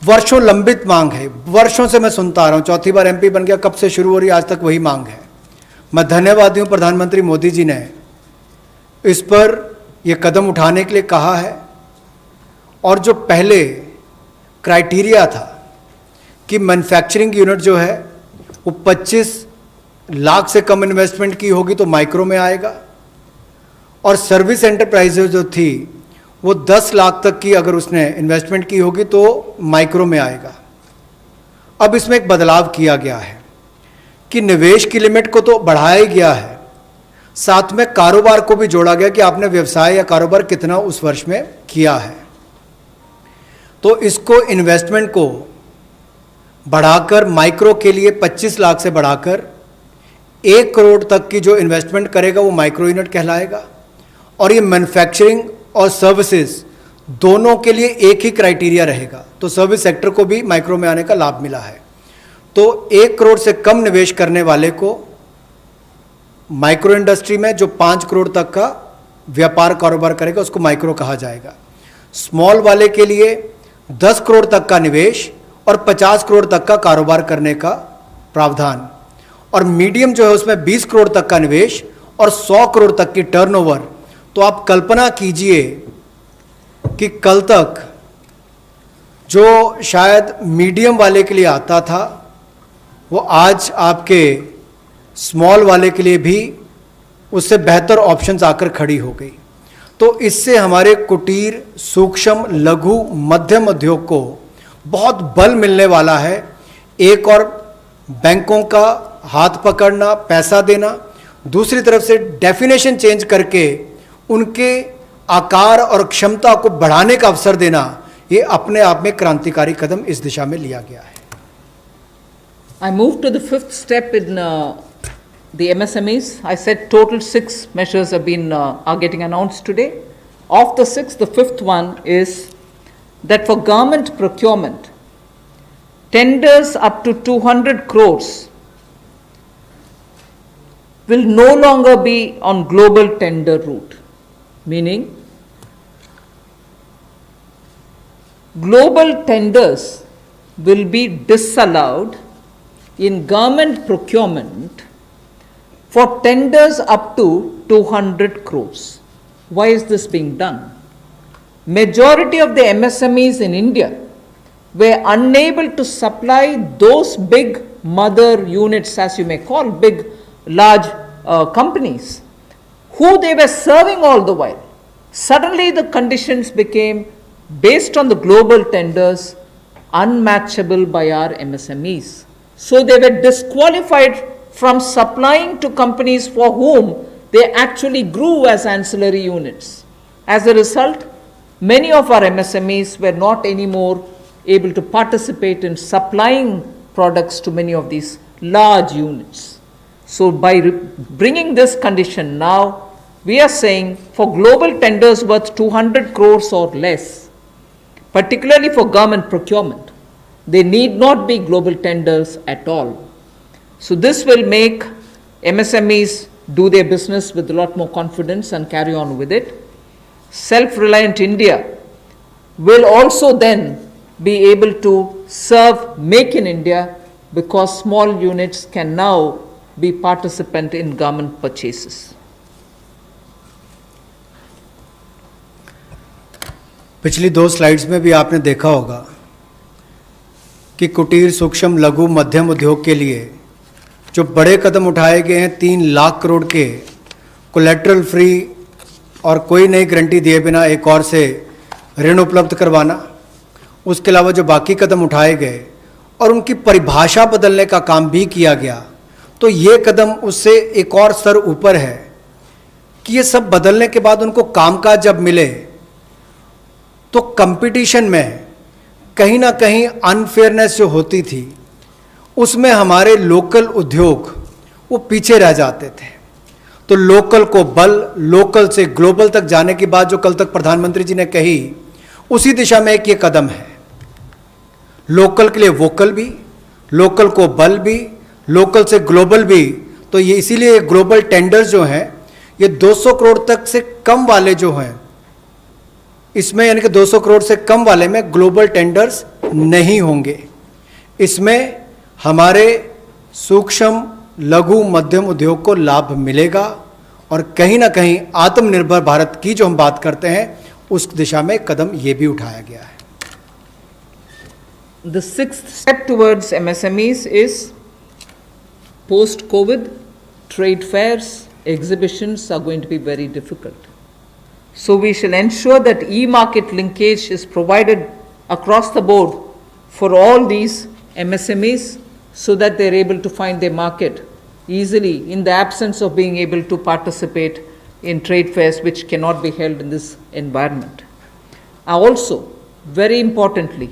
वर्षों लंबित मांग है, वर्षों से मैं सुनता आ रहा हूँ, चौथी बार एमपी बन गया, कब से शुरू हो रही, आज तक वही मांग है। मैं धन्यवादी हूँ प्रधानमंत्री मोदी जी ने इस पर ये कदम उठाने के लिए कहा है। और जो पहले क्राइटेरिया था कि मैन्युफैक्चरिंग यूनिट जो है वो 25 लाख से कम इन्वेस्टमेंट की होगी तो माइक्रो में आएगा, और सर्विस एंटरप्राइजेज जो थी वो 10 लाख तक की अगर उसने इन्वेस्टमेंट की होगी तो माइक्रो में आएगा। अब इसमें एक बदलाव किया गया है कि निवेश की लिमिट को तो बढ़ाया ही गया है, साथ में कारोबार को भी जोड़ा गया कि आपने व्यवसाय या कारोबार कितना उस वर्ष में किया है। तो इसको इन्वेस्टमेंट को बढ़ाकर माइक्रो के लिए 25 लाख से बढ़ाकर 1 करोड़ तक की जो इन्वेस्टमेंट करेगा वो माइक्रो यूनिट कहलाएगा। और ये मैन्युफैक्चरिंग और सर्विसेज दोनों के लिए एक ही क्राइटेरिया रहेगा, तो सर्विस सेक्टर को भी माइक्रो में आने का लाभ मिला है। तो 1 करोड़ से कम निवेश करने वाले को माइक्रो इंडस्ट्री में, जो 5 करोड़ तक का व्यापार कारोबार करेगा उसको माइक्रो कहा जाएगा। स्मॉल वाले के लिए 10 करोड़ तक का निवेश और 50 करोड़ तक का कारोबार करने का प्रावधान, और मीडियम जो है उसमें 20 करोड़ तक का निवेश और 100 करोड़ तक की टर्नओवर। तो आप कल्पना कीजिए कि कल तक जो शायद मीडियम वाले के लिए आता था वो आज आपके स्मॉल वाले के लिए भी उससे बेहतर ऑप्शंस आकर खड़ी हो गई। तो इससे हमारे कुटीर सूक्ष्म लघु मध्यम उद्योग को बहुत बल मिलने वाला है। एक और बैंकों का हाथ पकड़ना, पैसा देना, दूसरी तरफ से डेफिनेशन चेंज करके उनके आकार और क्षमता को बढ़ाने का अवसर देना, ये अपने आप में क्रांतिकारी कदम इस दिशा में लिया गया है। I move to the fifth step in the MSMEs. I said total 6 measures have been are getting announced today. Of the 6, the fifth one is that for government procurement, tenders up to 200 crores will no longer be on global tender route, meaning global tenders will be disallowed in government procurement for tenders up to 200 crores. Why is this being done? Majority of the MSMEs in India were unable to supply those big mother units, as you may call, big, large companies, who they were serving all the while. Suddenly the conditions became, based on the global tenders, unmatchable by our MSMEs. So they were disqualified from supplying to companies for whom they actually grew as ancillary units. As a result, many of our MSMEs were not anymore able to participate in supplying products to many of these large units. So by bringing this condition now, we are saying for global tenders worth 200 crores or less, particularly for government procurement, they need not be global tenders at all. So this will make MSMEs do their business with a lot more confidence and carry on with it. Self-reliant India will also then be able to serve Make in India, because small units can now be participant in government purchases. पिछली 2 slides में भी आपने देखा होगा कि कुटीर सूक्ष्म लघु मध्यम उद्योग के लिए जो बड़े कदम उठाए गए हैं, 3 लाख करोड़ के कोलेटरल फ्री और कोई नई गारंटी दिए बिना एक और से ऋण उपलब्ध करवाना, उसके अलावा जो बाकी कदम उठाए गए और उनकी परिभाषा बदलने का काम भी किया गया, तो ये कदम उससे एक और स्तर ऊपर है कि ये सब बदलने के बाद उनको कामकाज जब मिले तो कंपटीशन में कहीं ना कहीं अनफेयरनेस जो होती थी उसमें हमारे लोकल उद्योग वो पीछे रह जाते थे। तो लोकल को बल, लोकल से ग्लोबल तक जाने की बात जो कल तक प्रधानमंत्री जी ने कही, उसी दिशा में एक ये कदम है। लोकल के लिए वोकल भी, लोकल को बल भी, लोकल से ग्लोबल भी। तो ये इसीलिए ग्लोबल टेंडर्स जो हैं ये 200 करोड़ तक से कम वाले जो हैं, इसमें यानी कि 200 करोड़ से कम वाले में ग्लोबल टेंडर्स नहीं होंगे। इसमें हमारे सूक्ष्म लघु मध्यम उद्योग को लाभ मिलेगा और कहीं ना कहीं आत्मनिर्भर भारत की जो हम बात करते हैं उस दिशा में कदम ये भी उठाया गया है। The sixth step towards MSMEs is post-COVID trade fairs, exhibitions are going to be very difficult. So we shall ensure that e-market linkage is provided across the board for all these MSMEs so that they're able to find their market easily in the absence of being able to participate in trade fairs which cannot be held in this environment. Also, very importantly,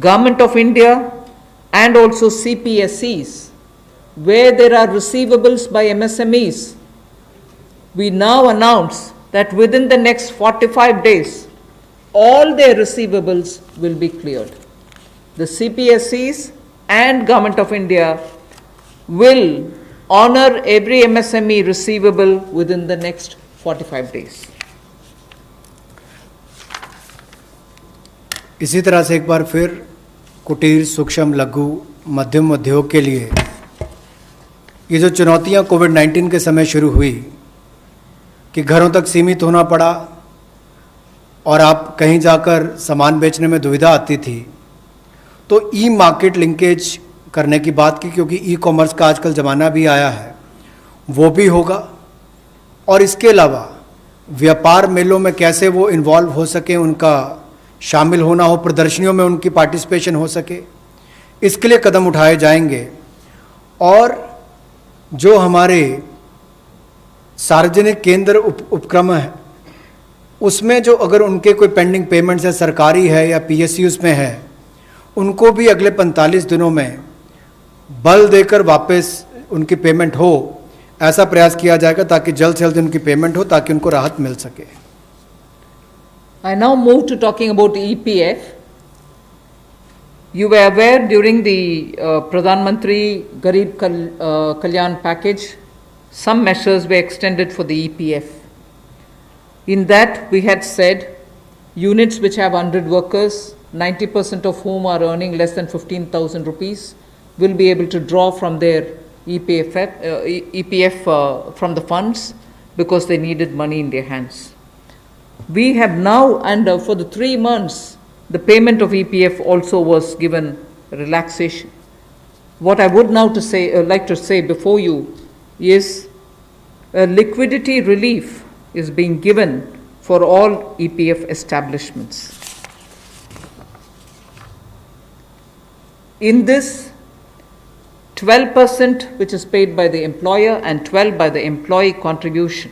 Government of India and also CPSEs, where there are receivables by MSMEs, we now announce that within the next 45 days, all their receivables will be cleared. The CPSEs and Government of India will honor every MSME receivable within the next 45 days. इसी तरह से एक बार फिर कुटीर, सूक्ष्म, लघु, मध्यम उद्योग के लिए ये जो चुनौतियां कोविड-19 के समय शुरू हुई कि घरों तक सीमित होना पड़ा और आप कहीं जाकर सामान बेचने में दुविधा आती थी, तो ई मार्केट लिंकेज करने की बात की, क्योंकि ई कॉमर्स का आजकल ज़माना भी आया है, वो भी होगा। और इसके अलावा व्यापार मेलों में कैसे वो इन्वॉल्व हो सके, उनका शामिल होना हो, प्रदर्शनियों में उनकी पार्टिसिपेशन हो सके, इसके लिए कदम उठाए जाएंगे। और जो हमारे सार्वजनिक केंद्र उपक्रम है उसमें जो अगर उनके कोई पेंडिंग पेमेंट्स है, सरकारी है या PSUs में है, उनको भी अगले 45 दिनों में बल देकर वापस उनकी पेमेंट हो, ऐसा प्रयास किया जाएगा ताकि जल्द से जल्द उनकी पेमेंट हो, ताकि उनको राहत मिल सके। I now move to talking about EPF. You were aware during the Pradhan Mantri Garib Kalyan package, some measures were extended for the EPF. In that, we had said units which have 100 workers, 90% of whom are earning less than 15,000 rupees, will be able to draw from their EPF from the funds because they needed money in their hands. We have now, and for the 3 months, the payment of EPF also was given relaxation. What I would now like to say before you is liquidity relief is being given for all EPF establishments. In this, 12% which is paid by the employer and 12% by the employee contribution.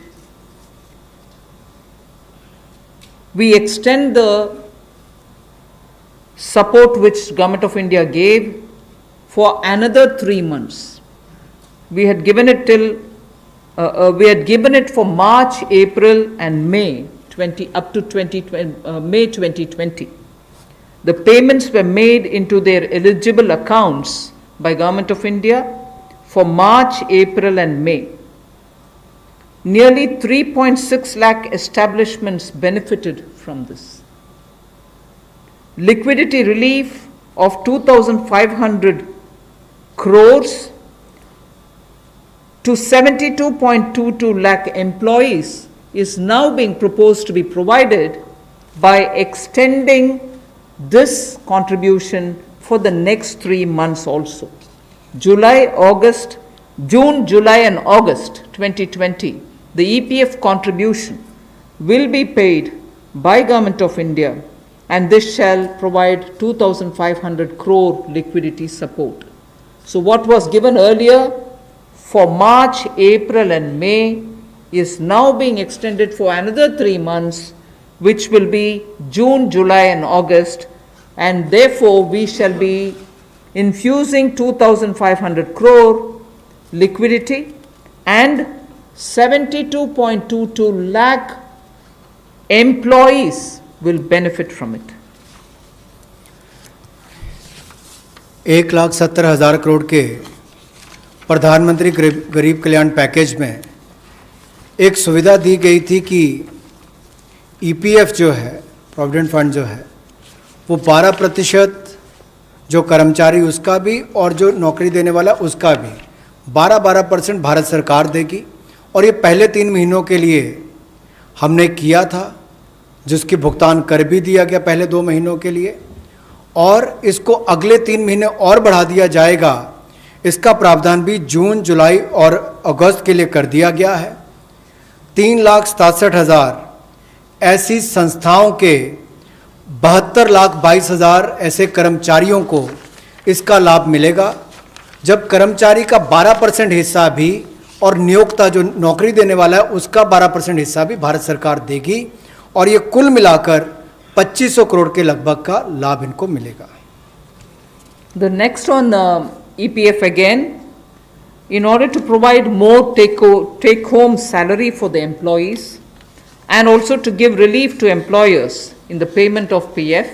We extend the support which Government of India gave for another 3 months. We had given it for March, April and May up to May 2020. The payments were made into their eligible accounts by Government of India for March, April and May. Nearly 3.6 lakh establishments benefited from this. Liquidity relief of 2,500 crores to 72.22 lakh employees is now being proposed to be provided by extending this contribution for the next 3 months also. June, July and August 2020, the EPF contribution will be paid by Government of India, and this shall provide 2,500 crore liquidity support. So what was given earlier for March, April and May is now being extended for another 3 months, which will be June, July and August, and therefore we shall be infusing 2,500 crore liquidity and 72.22 lakh employees will benefit from it. 1,70,000 crore के प्रधानमंत्री गरीब कल्याण package में एक सुविधा दी गई थी कि EPF जो है, प्रोविडेंट फंड जो है, वो 12% जो कर्मचारी उसका भी और जो नौकरी देने वाला उसका भी 12% भारत सरकार देगी। और ये पहले 3 महीनों के लिए हमने किया था, जिसकी भुगतान कर भी दिया गया पहले 2 महीनों के लिए, और इसको अगले 3 महीने और बढ़ा दिया जाएगा। इसका प्रावधान भी जून, जुलाई और अगस्त के लिए कर दिया गया है। 3,67,000 ऐसी संस्थाओं के 72,22,000 ऐसे कर्मचारियों को इसका लाभ मिलेगा, जब कर्मचारी का 12% हिस्सा भी और नियोक्ता जो नौकरी देने वाला है उसका 12% हिस्सा भी भारत सरकार देगी, और ये कुल मिलाकर 2,500 करोड़ के लगभग का लाभ इनको मिलेगा। The next on EPF again, in order to provide more take-home salary for the employees and also to give relief to employers in the payment of PF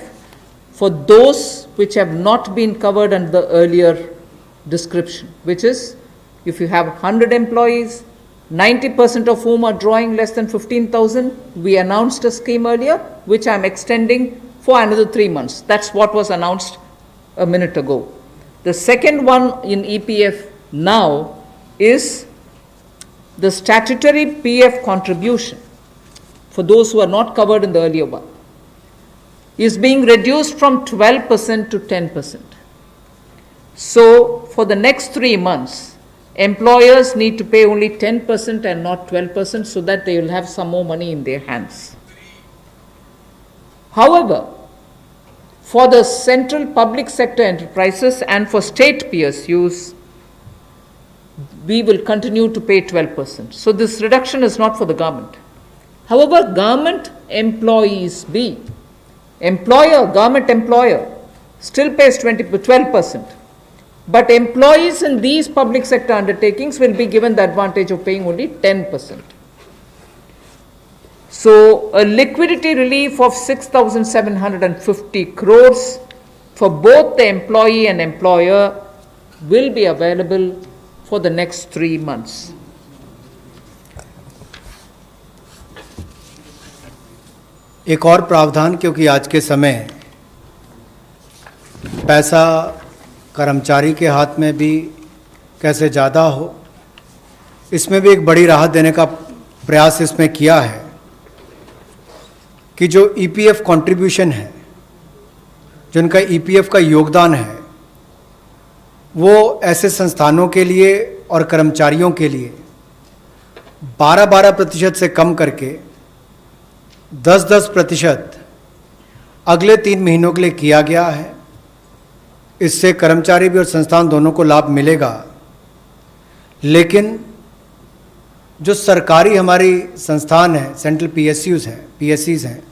for those which have not been covered under the earlier description, which is if you have 100 employees, 90% of whom are drawing less than 15,000, we announced a scheme earlier, which I am extending for another 3 months. That's what was announced a minute ago. The second one in EPF now is the statutory PF contribution for those who are not covered in the earlier one is being reduced from 12% to 10%. So for the next 3 months, employers need to pay only 10% and not 12% so that they will have some more money in their hands. However, for the central public sector enterprises and for state PSUs, we will continue to pay 12%. So this reduction is not for the government. However, government employees government employer still pays 12%. But employees in these public sector undertakings will be given the advantage of paying only 10%. So a liquidity relief of 6,750 crores for both the employee and employer will be available for the next 3 months. एक और प्रावधान, क्योंकि आज के समय पैसा कर्मचारी के हाथ में भी कैसे ज़्यादा हो, इसमें भी एक बड़ी राहत देने का प्रयास इसमें किया है कि जो ईपीएफ कंट्रीब्यूशन है, जिनका ईपीएफ का योगदान है, वो ऐसे संस्थानों के लिए और कर्मचारियों के लिए 12% से कम करके 10% अगले 3 महीनों के लिए किया गया है। इससे कर्मचारी भी और संस्थान दोनों को लाभ मिलेगा। लेकिन जो सरकारी हमारी संस्थान है, सेंट्रल पीएससीज हैं,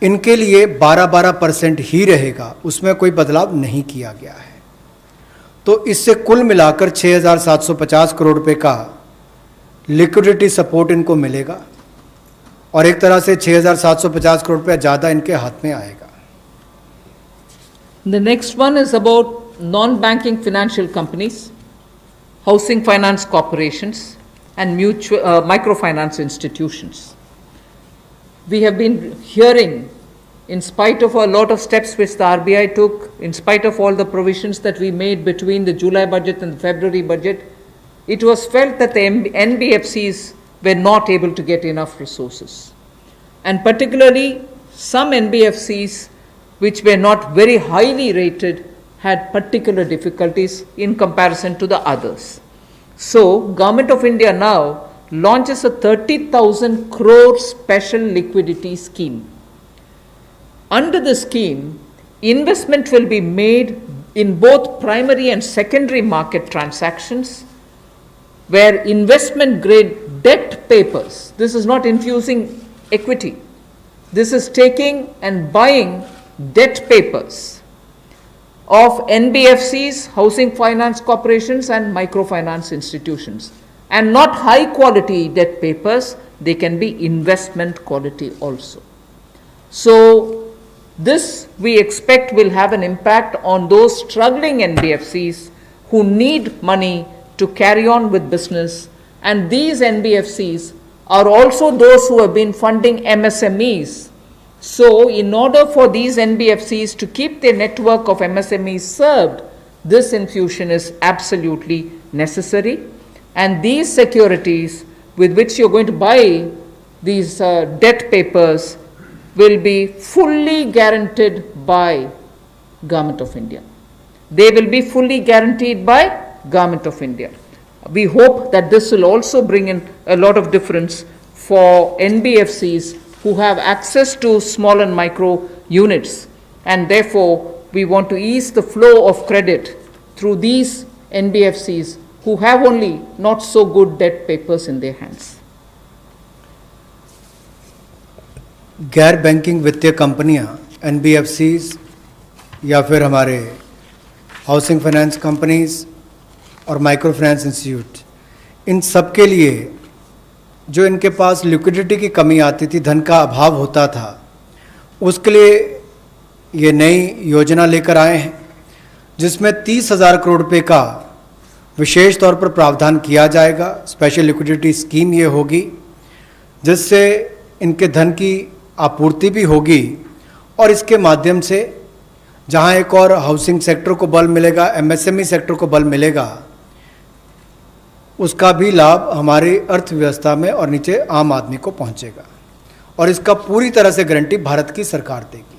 इनके लिए 12% ही रहेगा, उसमें कोई बदलाव नहीं किया गया है। तो इससे कुल मिलाकर 6,750 करोड़ रुपए का लिक्विडिटी सपोर्ट इनको मिलेगा और एक तरह से 6,750 करोड़ रुपया ज़्यादा इनके हाथ में आएगा। The next one is about non-banking financial companies, housing finance corporations, and microfinance institutions. We have been hearing, in spite of a lot of steps which the RBI took, in spite of all the provisions that we made between the July budget and the February budget, it was felt that the NBFCs were not able to get enough resources. And particularly some NBFCs which were not very highly rated had particular difficulties in comparison to the others. So, Government of India now launches a 30,000 crore special liquidity scheme. Under the scheme, investment will be made in both primary and secondary market transactions where investment grade debt papers, this is not infusing equity, this is taking and buying debt papers of NBFCs, housing finance corporations and microfinance institutions, and not high quality debt papers, they can be investment quality also. So this we expect will have an impact on those struggling NBFCs who need money to carry on with business, and these NBFCs are also those who have been funding MSMEs. So in order for these NBFCs to keep their network of MSMEs served, this infusion is absolutely necessary, and these securities with which you're going to buy these debt papers will be fully guaranteed by Government of India. They will be fully guaranteed by Government of India. We hope that this will also bring in a lot of difference for NBFCs who have access to small and micro units, and therefore we want to ease the flow of credit through these NBFCs who have only not so good debt papers in their hands. गैर banking वित्तीय कंपनियां NBFCs या फिर हमारे housing finance companies और micro finance institute, इन सब के लिए जो इनके पास लिक्विडिटी की कमी आती थी, धन का अभाव होता था, उसके लिए ये नई योजना लेकर आए हैं जिसमें 30,000 करोड़ रुपए का विशेष तौर पर प्रावधान किया जाएगा। स्पेशल लिक्विडिटी स्कीम ये होगी जिससे इनके धन की आपूर्ति भी होगी, और इसके माध्यम से जहां एक और हाउसिंग सेक्टर को बल मिलेगा, एमएसएमई सेक्टर को बल मिलेगा, उसका भी लाभ हमारी अर्थव्यवस्था में और नीचे आम आदमी को पहुंचेगा, और इसका पूरी तरह से गारंटी भारत की सरकार देगी।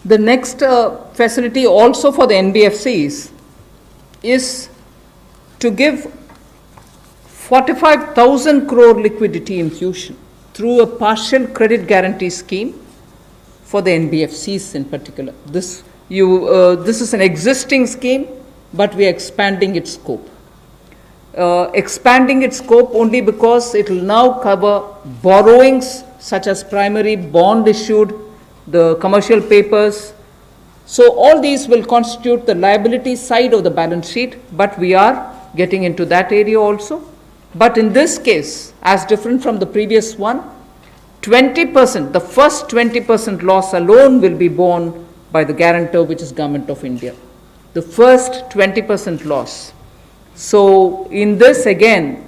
The next facility also for the NBFCs is to give 45,000 crore liquidity infusion through a partial credit guarantee scheme for the NBFCs in particular. This is an existing scheme, but we are expanding its scope. Expanding its scope only because it will now cover borrowings such as primary bond issued, the commercial papers. So all these will constitute the liability side of the balance sheet, but we are getting into that area also. But in this case, as different from the previous one, 20%, the first 20% loss alone will be borne by the guarantor, which is Government of India. The first 20% loss. So in this again,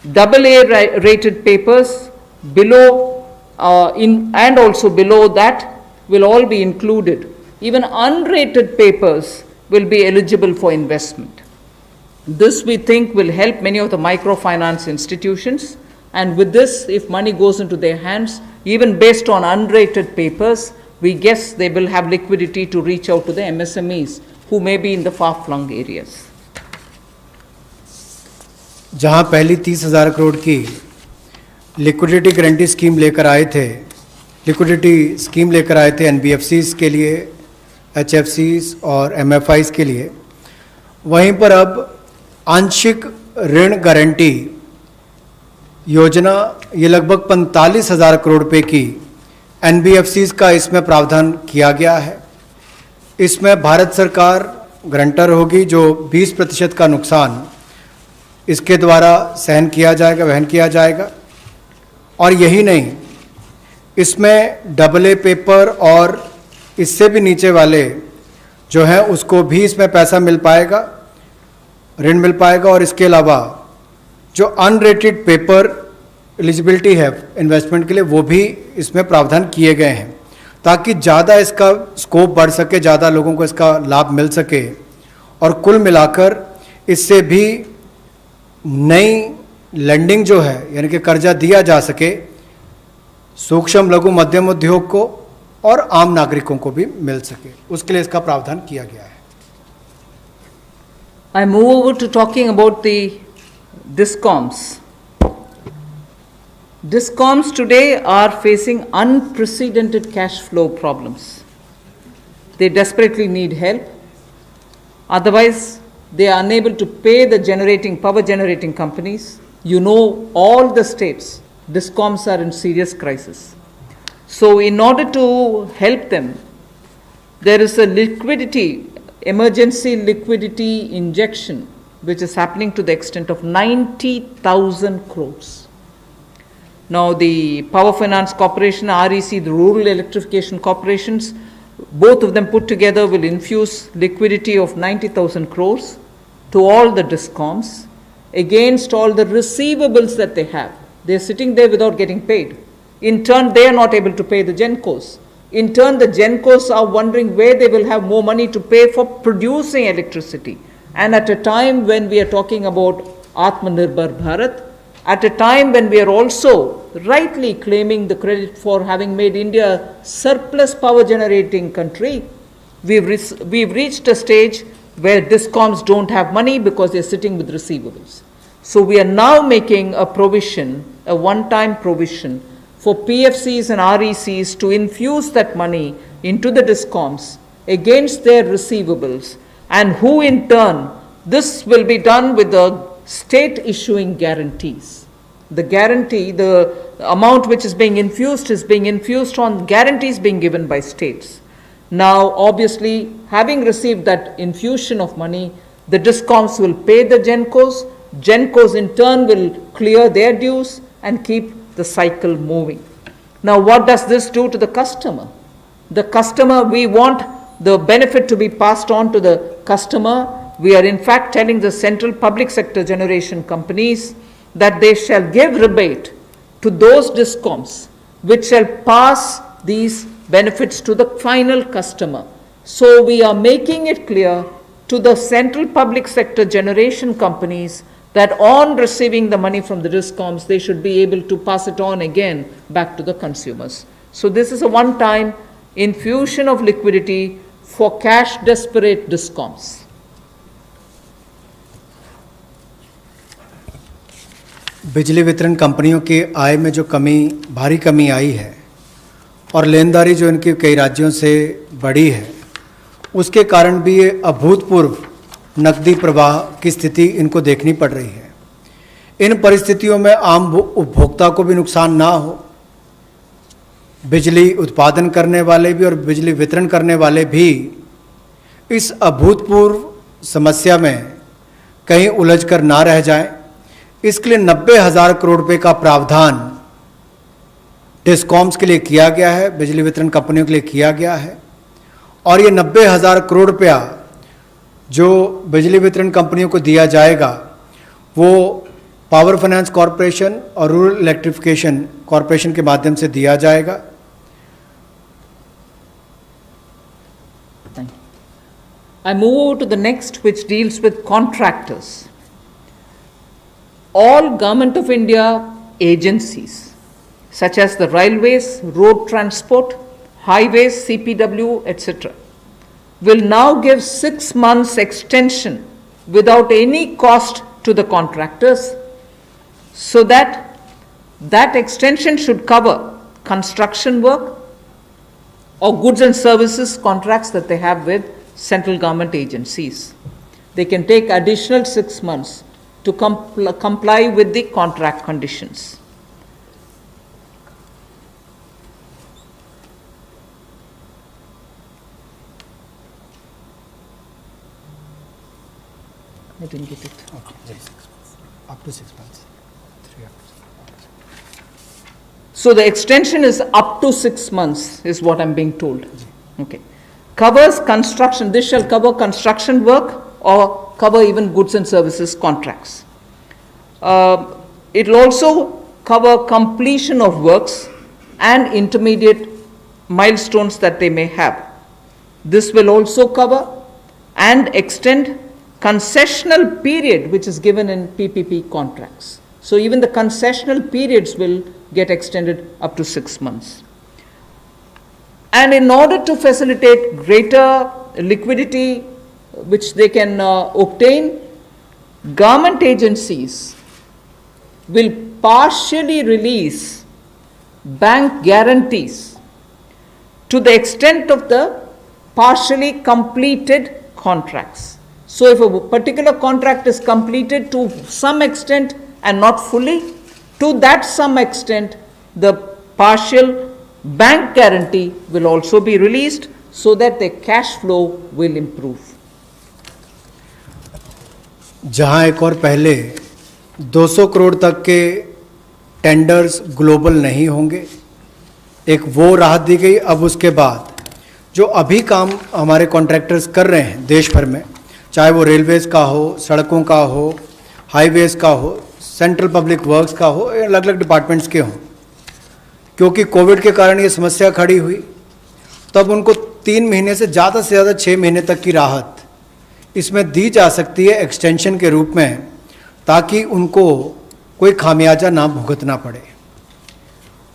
AA rated papers below and also below that will all be included. Even unrated papers will be eligible for investment. This we think will help many of the microfinance institutions, and with this, if money goes into their hands, even based on unrated papers, we guess they will have liquidity to reach out to the MSMEs who may be in the far-flung areas. जहां पहली 30,000 करोड़ की liquidity guarantee scheme लेकर आए थे, liquidity scheme लेकर आए थे NBFCs के लिए, एचएफसीज और एमएफआईज के लिए, वहीं पर अब आंशिक ऋण गारंटी योजना ये लगभग 45,000 करोड़ रुपए की एनबीएफसीज का इसमें प्रावधान किया गया है। इसमें भारत सरकार गारंटर होगी, जो 20% का नुकसान इसके द्वारा वहन किया जाएगा। और यही नहीं, इसमें AA पेपर और इससे भी नीचे वाले जो हैं उसको भी इसमें पैसा मिल पाएगा, ऋण मिल पाएगा। और इसके अलावा जो अनरेटेड पेपर एलिजिबिलिटी है इन्वेस्टमेंट के लिए, वो भी इसमें प्रावधान किए गए हैं ताकि ज़्यादा इसका स्कोप बढ़ सके, ज़्यादा लोगों को इसका लाभ मिल सके, और कुल मिलाकर इससे भी नई लैंडिंग जो है यानी कि कर्जा दिया जा सके सूक्ष्म लघु मध्यम उद्योग को और आम नागरिकों को भी मिल सके, उसके लिए इसका प्रावधान किया गया है। I move over to talking about the DISCOMs. DISCOMs today are facing unprecedented cash flow problems. They desperately need help. Otherwise, they are unable to pay the power generating companies. You know, all the states, DISCOMs are in serious crisis. So in order to help them, there is a emergency liquidity injection, which is happening to the extent of 90,000 crores. Now the Power Finance Corporation, REC, the Rural Electrification Corporations, both of them put together will infuse liquidity of 90,000 crores to all the DISCOMs against all the receivables that they have. They're sitting there without getting paid. In turn, they are not able to pay the GENCOs. In turn, the GENCOs are wondering where they will have more money to pay for producing electricity. And at a time when we are talking about Atmanirbhar Bharat, at a time when we are also rightly claiming the credit for having made India a surplus power generating country, we've reached a stage where DISCOMs don't have money because they're sitting with receivables. So we are now making a provision, a one-time provision for PFCs and RECs to infuse that money into the DISCOMs against their receivables, and who in turn, this will be done with the state issuing guarantees. The guarantee, the amount which is being infused on guarantees being given by states. Now, obviously, having received that infusion of money, the DISCOMs will pay the GENCOs. GENCOs in turn will clear their dues and keep the cycle moving. Now, what does this do to the customer? The customer, we want the benefit to be passed on to the customer. We are in fact telling the central public sector generation companies that they shall give rebate to those DISCOMs which shall pass these benefits to the final customer. So we are making it clear to the central public sector generation companies that on receiving the money from the DISCOMs, they should be able to pass it on again back to the consumers. So this is a one-time infusion of liquidity for cash desperate DISCOMs. बिजली वितरण कंपनियों की आय में जो भारी कमी आई है और लेनदारी जो इनकी कई राज्यों से बढ़ी है, उसके कारण भी ये अभूतपूर्व नकदी प्रवाह की स्थिति इनको देखनी पड़ रही है। इन परिस्थितियों में आम उपभोक्ता को भी नुकसान ना हो, बिजली उत्पादन करने वाले भी और बिजली वितरण करने वाले भी इस अभूतपूर्व समस्या में कहीं उलझ कर ना रह जाएं, इसके लिए 90,000 करोड़ रुपए का प्रावधान डिस्कॉम्स के लिए किया गया है, बिजली वितरण कंपनियों के लिए किया गया है। और ये 90,000 करोड़ रुपया जो बिजली वितरण कंपनियों को दिया जाएगा वो पावर फाइनेंस कॉरपोरेशन और रूरल इलेक्ट्रिफिकेशन कॉरपोरेशन के माध्यम से दिया जाएगा। I move over to the next, which deals with contractors. All Government of India agencies, such as the railways, road transport, highways, CPW, etc., will now give 6 months extension without any cost to the contractors, so that extension should cover construction work or goods and services contracts that they have with central government agencies. They can take additional 6 months to comply with the contract conditions. I didn't get it. Okay. Up to 6 months. So the extension is up to 6 months is what I'm being told. Okay. Covers construction. This shall cover construction work or cover even goods and services contracts. It will also cover completion of works and intermediate milestones that they may have. This will also cover and extend concessional period which is given in PPP contracts. So even the concessional periods will get extended up to 6 months. And in order to facilitate greater liquidity which they can obtain, government agencies will partially release bank guarantees to the extent of the partially completed contracts. So if a particular contract is completed to some extent and not fully, to that some extent, the partial bank guarantee will also be released so that their cash flow will improve. जहां एक और पहले 200 करोड़ तक के tenders global नहीं होंगे, एक वो राहत दी गई। अब उसके बाद जो अभी काम हमारे कॉन्ट्रैक्टर्स कर रहे हैं देश भर में, चाहे वो रेलवेज़ का हो, सड़कों का हो, हाईवेज़ का हो, सेंट्रल पब्लिक वर्क्स का हो, अलग अलग डिपार्टमेंट्स के हों, क्योंकि कोविड के कारण ये समस्या खड़ी हुई, तब उनको 3 महीने से ज़्यादा 6 महीने तक की राहत इसमें दी जा सकती है एक्सटेंशन के रूप में, ताकि उनको कोई खामियाजा ना भुगतना पड़े।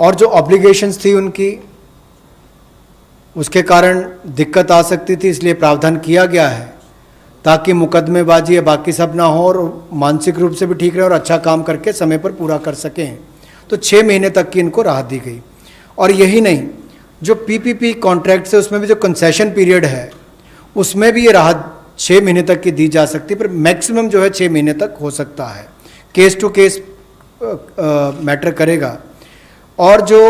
और जो ऑब्लिगेशंस थी उनकी, उसके कारण दिक्कत आ सकती थी, इसलिए प्रावधान किया गया है ताकि मुकदमेबाजी या बाकी सब ना हो और मानसिक रूप से भी ठीक रहे और अच्छा काम करके समय पर पूरा कर सकें। तो 6 महीने तक की इनको राहत दी गई। और यही नहीं, जो पीपीपी कॉन्ट्रैक्ट्स है उसमें भी जो कंसेशन पीरियड है उसमें भी ये राहत 6 महीने तक की दी जा सकती है, पर मैक्सिमम जो है 6 महीने तक हो सकता है। केस टू केस मैटर करेगा। और जो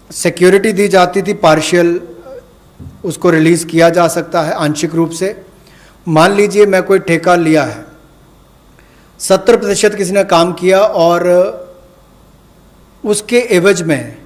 सिक्योरिटी दी जाती थी पार्शियल, उसको रिलीज़ किया जा सकता है आंशिक रूप से। मान लीजिए मैं कोई ठेका लिया है, 70% किसी ने काम किया और उसके एवज में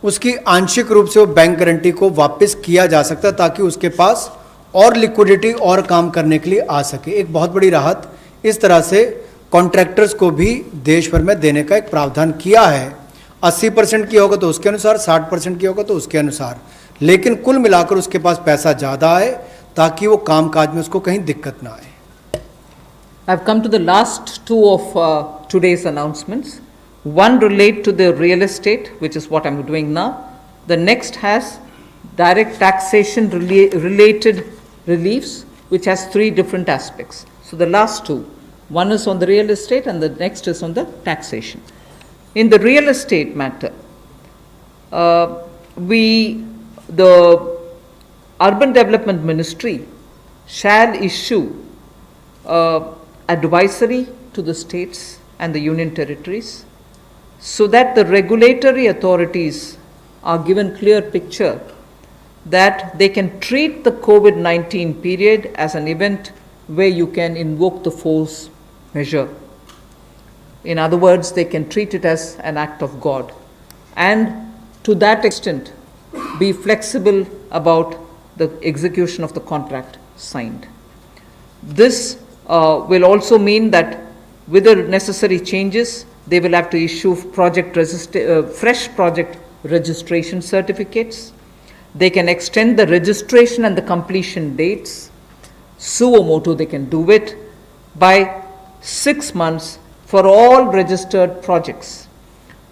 उसकी आंशिक रूप से वो बैंक गारंटी को वापस किया जा सकता है, ताकि उसके पास और लिक्विडिटी और काम करने के लिए आ सके। एक बहुत बड़ी राहत इस तरह से कॉन्ट्रैक्टर्स को भी देश भर में देने का एक प्रावधान किया है। 80% की होगा तो उसके अनुसार, 60% की होगा तो उसके अनुसार, लेकिन कुल मिलाकर उसके पास पैसा ज़्यादा आए ताकि वो काम काज में उसको कहीं दिक्कत ना आए। I've come to the last two of today's announcements. One relate to the real estate, which is what I'm doing now. The next has direct taxation related reliefs, which has 3 different aspects. So the last two, one is on the real estate and the next is on the taxation. In the real estate matter, the Urban Development Ministry shall issue advisory to the states and the union territories so that the regulatory authorities are given clear picture that they can treat the COVID-19 period as an event where you can invoke the force measure. In other words, they can treat it as an act of God, and to that extent be flexible about the execution of the contract signed. This will also mean that with the necessary changes, they will have to issue fresh project registration certificates. They can extend the registration and the completion dates. Suo motu, they can do it by 6 months for all registered projects,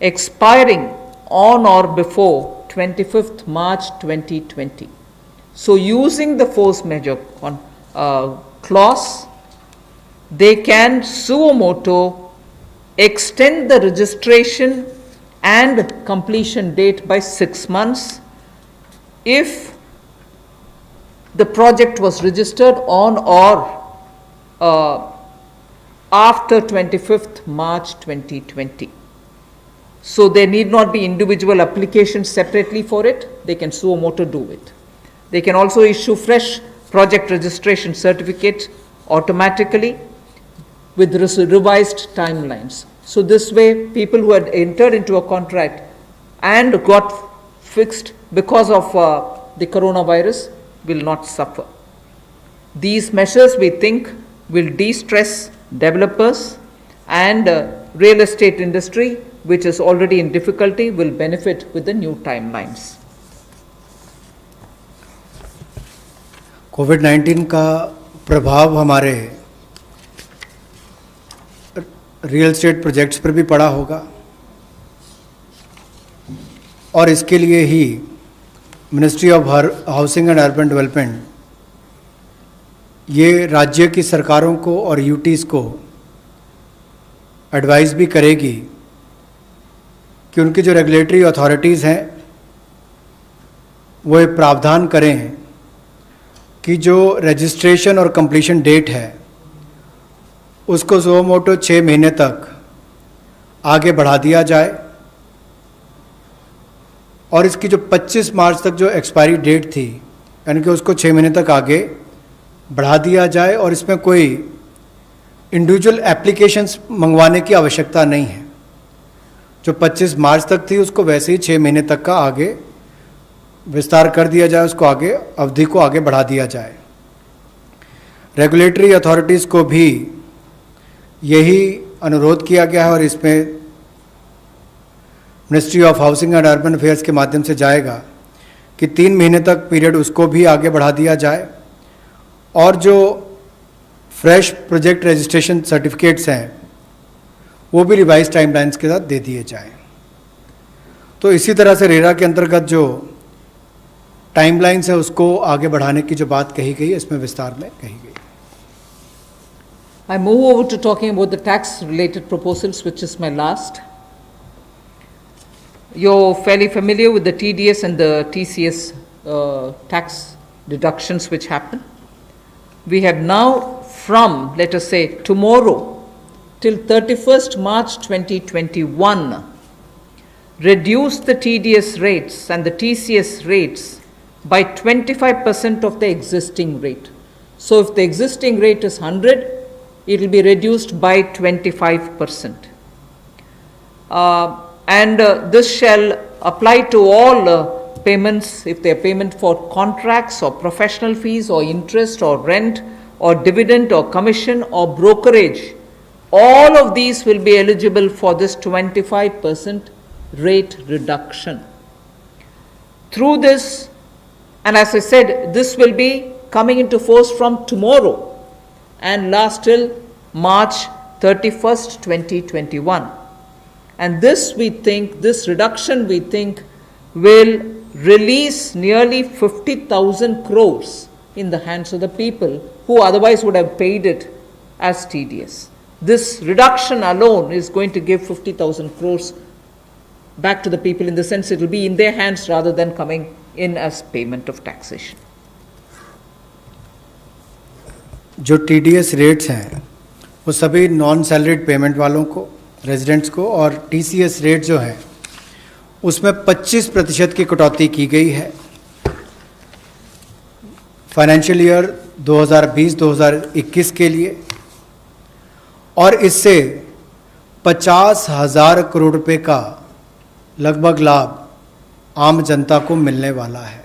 expiring on or before 25th March 2020. So using the force measure clause, they can suo motu extend the registration and completion date by 6 months if the project was registered on or after 25th March 2020. So there need not be individual applications separately for it. They can suo motu do it. They can also issue fresh project registration certificates automatically with revised timelines. So this way, people who had entered into a contract and got fixed because of the coronavirus will not suffer. These measures, we think, will de-stress developers, and real estate industry, which is already in difficulty, will benefit with the new timelines. कोविड-19 का प्रभाव हमारे real estate projects पर भी पड़ा होगा, और इसके लिए ही ministry of housing and urban development ये राज्य की सरकारों को और यूटीज़ को एडवाइस भी करेगी कि उनकी जो रेगुलेटरी अथॉरिटीज़ हैं वो एक प्रावधान करें कि जो रजिस्ट्रेशन और कंप्लीशन डेट है उसको सुओ मोटो 6 महीने तक आगे बढ़ा दिया जाए, और इसकी जो 25 मार्च तक जो एक्सपायरी डेट थी, यानी कि उसको 6 महीने तक आगे बढ़ा दिया जाए और इसमें कोई इंडिविजुअल एप्लीकेशंस मंगवाने की आवश्यकता नहीं है। जो 25 मार्च तक थी उसको वैसे ही 6 महीने तक का आगे विस्तार कर दिया जाए, उसको आगे अवधि को आगे बढ़ा दिया जाए। रेगुलेटरी अथॉरिटीज़ को भी यही अनुरोध किया गया है और इसमें ministry of housing and urban affairs के माध्यम से जाएगा कि 3 महीने तक पीरियड उसको भी आगे बढ़ा दिया जाए और जो फ्रेश प्रोजेक्ट रजिस्ट्रेशन सर्टिफिकेट्स हैं वो भी रिवाइज टाइमलाइंस के साथ दे दिए जाएं। तो इसी तरह से रेरा के अंतर्गत जो टाइमलाइंस है उसको आगे बढ़ाने की जो बात कही गई है इसमें विस्तार में कही गई। I move over to talking about the tax related proposals, which is my last. You're fairly familiar with the TDS and the TCS tax deductions which happen. We have now from, let us say, tomorrow till 31st March 2021, reduced the TDS rates and the TCS rates by 25% of the existing rate. So if the existing rate is 100, it will be reduced by 25%. This shall apply to all payments, if they are payment for contracts or professional fees or interest or rent or dividend or commission or brokerage. All of these will be eligible for this 25% rate reduction. Through this, and as I said, this will be coming into force from tomorrow and last till March 31st, 2021. And this we think, this reduction we think will release nearly 50,000 crores in the hands of the people who otherwise would have paid it as TDS. This reduction alone is going to give 50,000 crores back to the people, in the sense it will be in their hands rather than coming in as payment of taxation. जो TDS rates हैं वो सभी non salaried payment वालों को, residents को, और TCS rate जो है उसमें 25% की कटौती की गई है फाइनेंशियल ईयर 2020-2021 के लिए, और इससे 50,000 करोड़ रुपए का लगभग लाभ आम जनता को मिलने वाला है।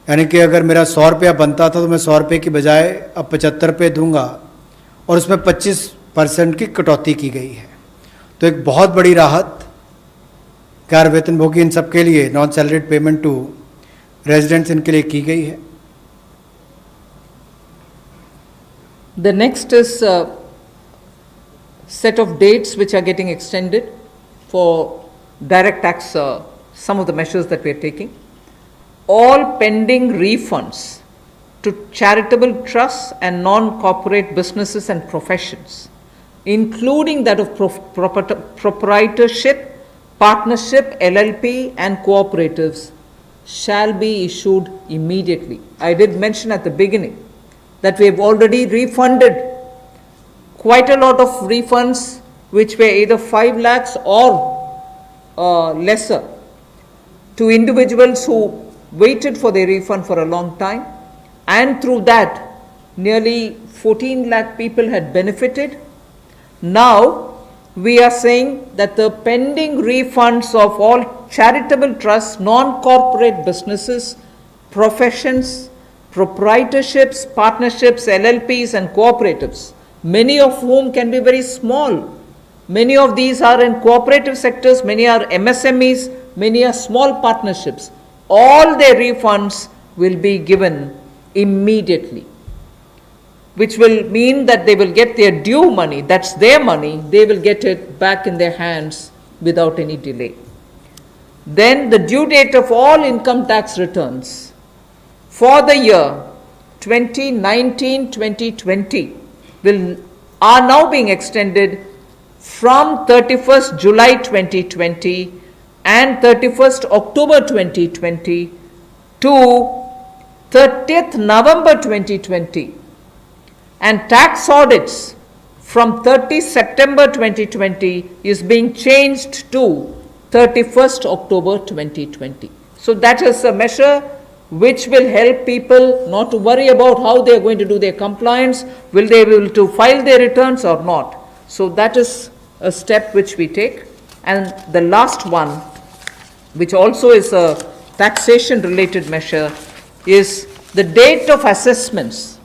यानी कि अगर मेरा 100 रुपया बनता था तो मैं 100 रुपये की बजाय अब 75 रुपये दूंगा और उसमें 25% की कटौती की गई है। तो एक बहुत बड़ी राहत गैर वेतनभोगी इन सब के लिए, non salaried payment to residents, इनके लिए की गई है। The next is a set of dates which are getting extended for direct tax, some of the measures that we are taking. All pending refunds to charitable trusts and non-corporate businesses and professions, including that of proprietorship, partnership, LLP and cooperatives, shall be issued immediately. I did mention at the beginning that we have already refunded quite a lot of refunds which were either 5 lakhs or lesser to individuals who waited for their refund for a long time, and through that nearly 14 lakh people had benefited. Now we are saying that the pending refunds of all charitable trusts, non-corporate businesses, professions, proprietorships, partnerships, LLPs and cooperatives, many of whom can be very small. Many of these are in cooperative sectors, many are MSMEs, many are small partnerships. All their refunds will be given immediately, which will mean that they will get their due money, that's their money, they will get it back in their hands without any delay. Then the due date of all income tax returns for the year 2019-2020 are now being extended from 31st July 2020 and 31st October 2020 to 30th November 2020, and tax audits from 30 September 2020 is being changed to 31st October 2020. So that is a measure which will help people not to worry about how they are going to do their compliance, will they be able to file their returns or not. So that is a step which we take. And the last one, which also is a taxation related measure, is the date of assessments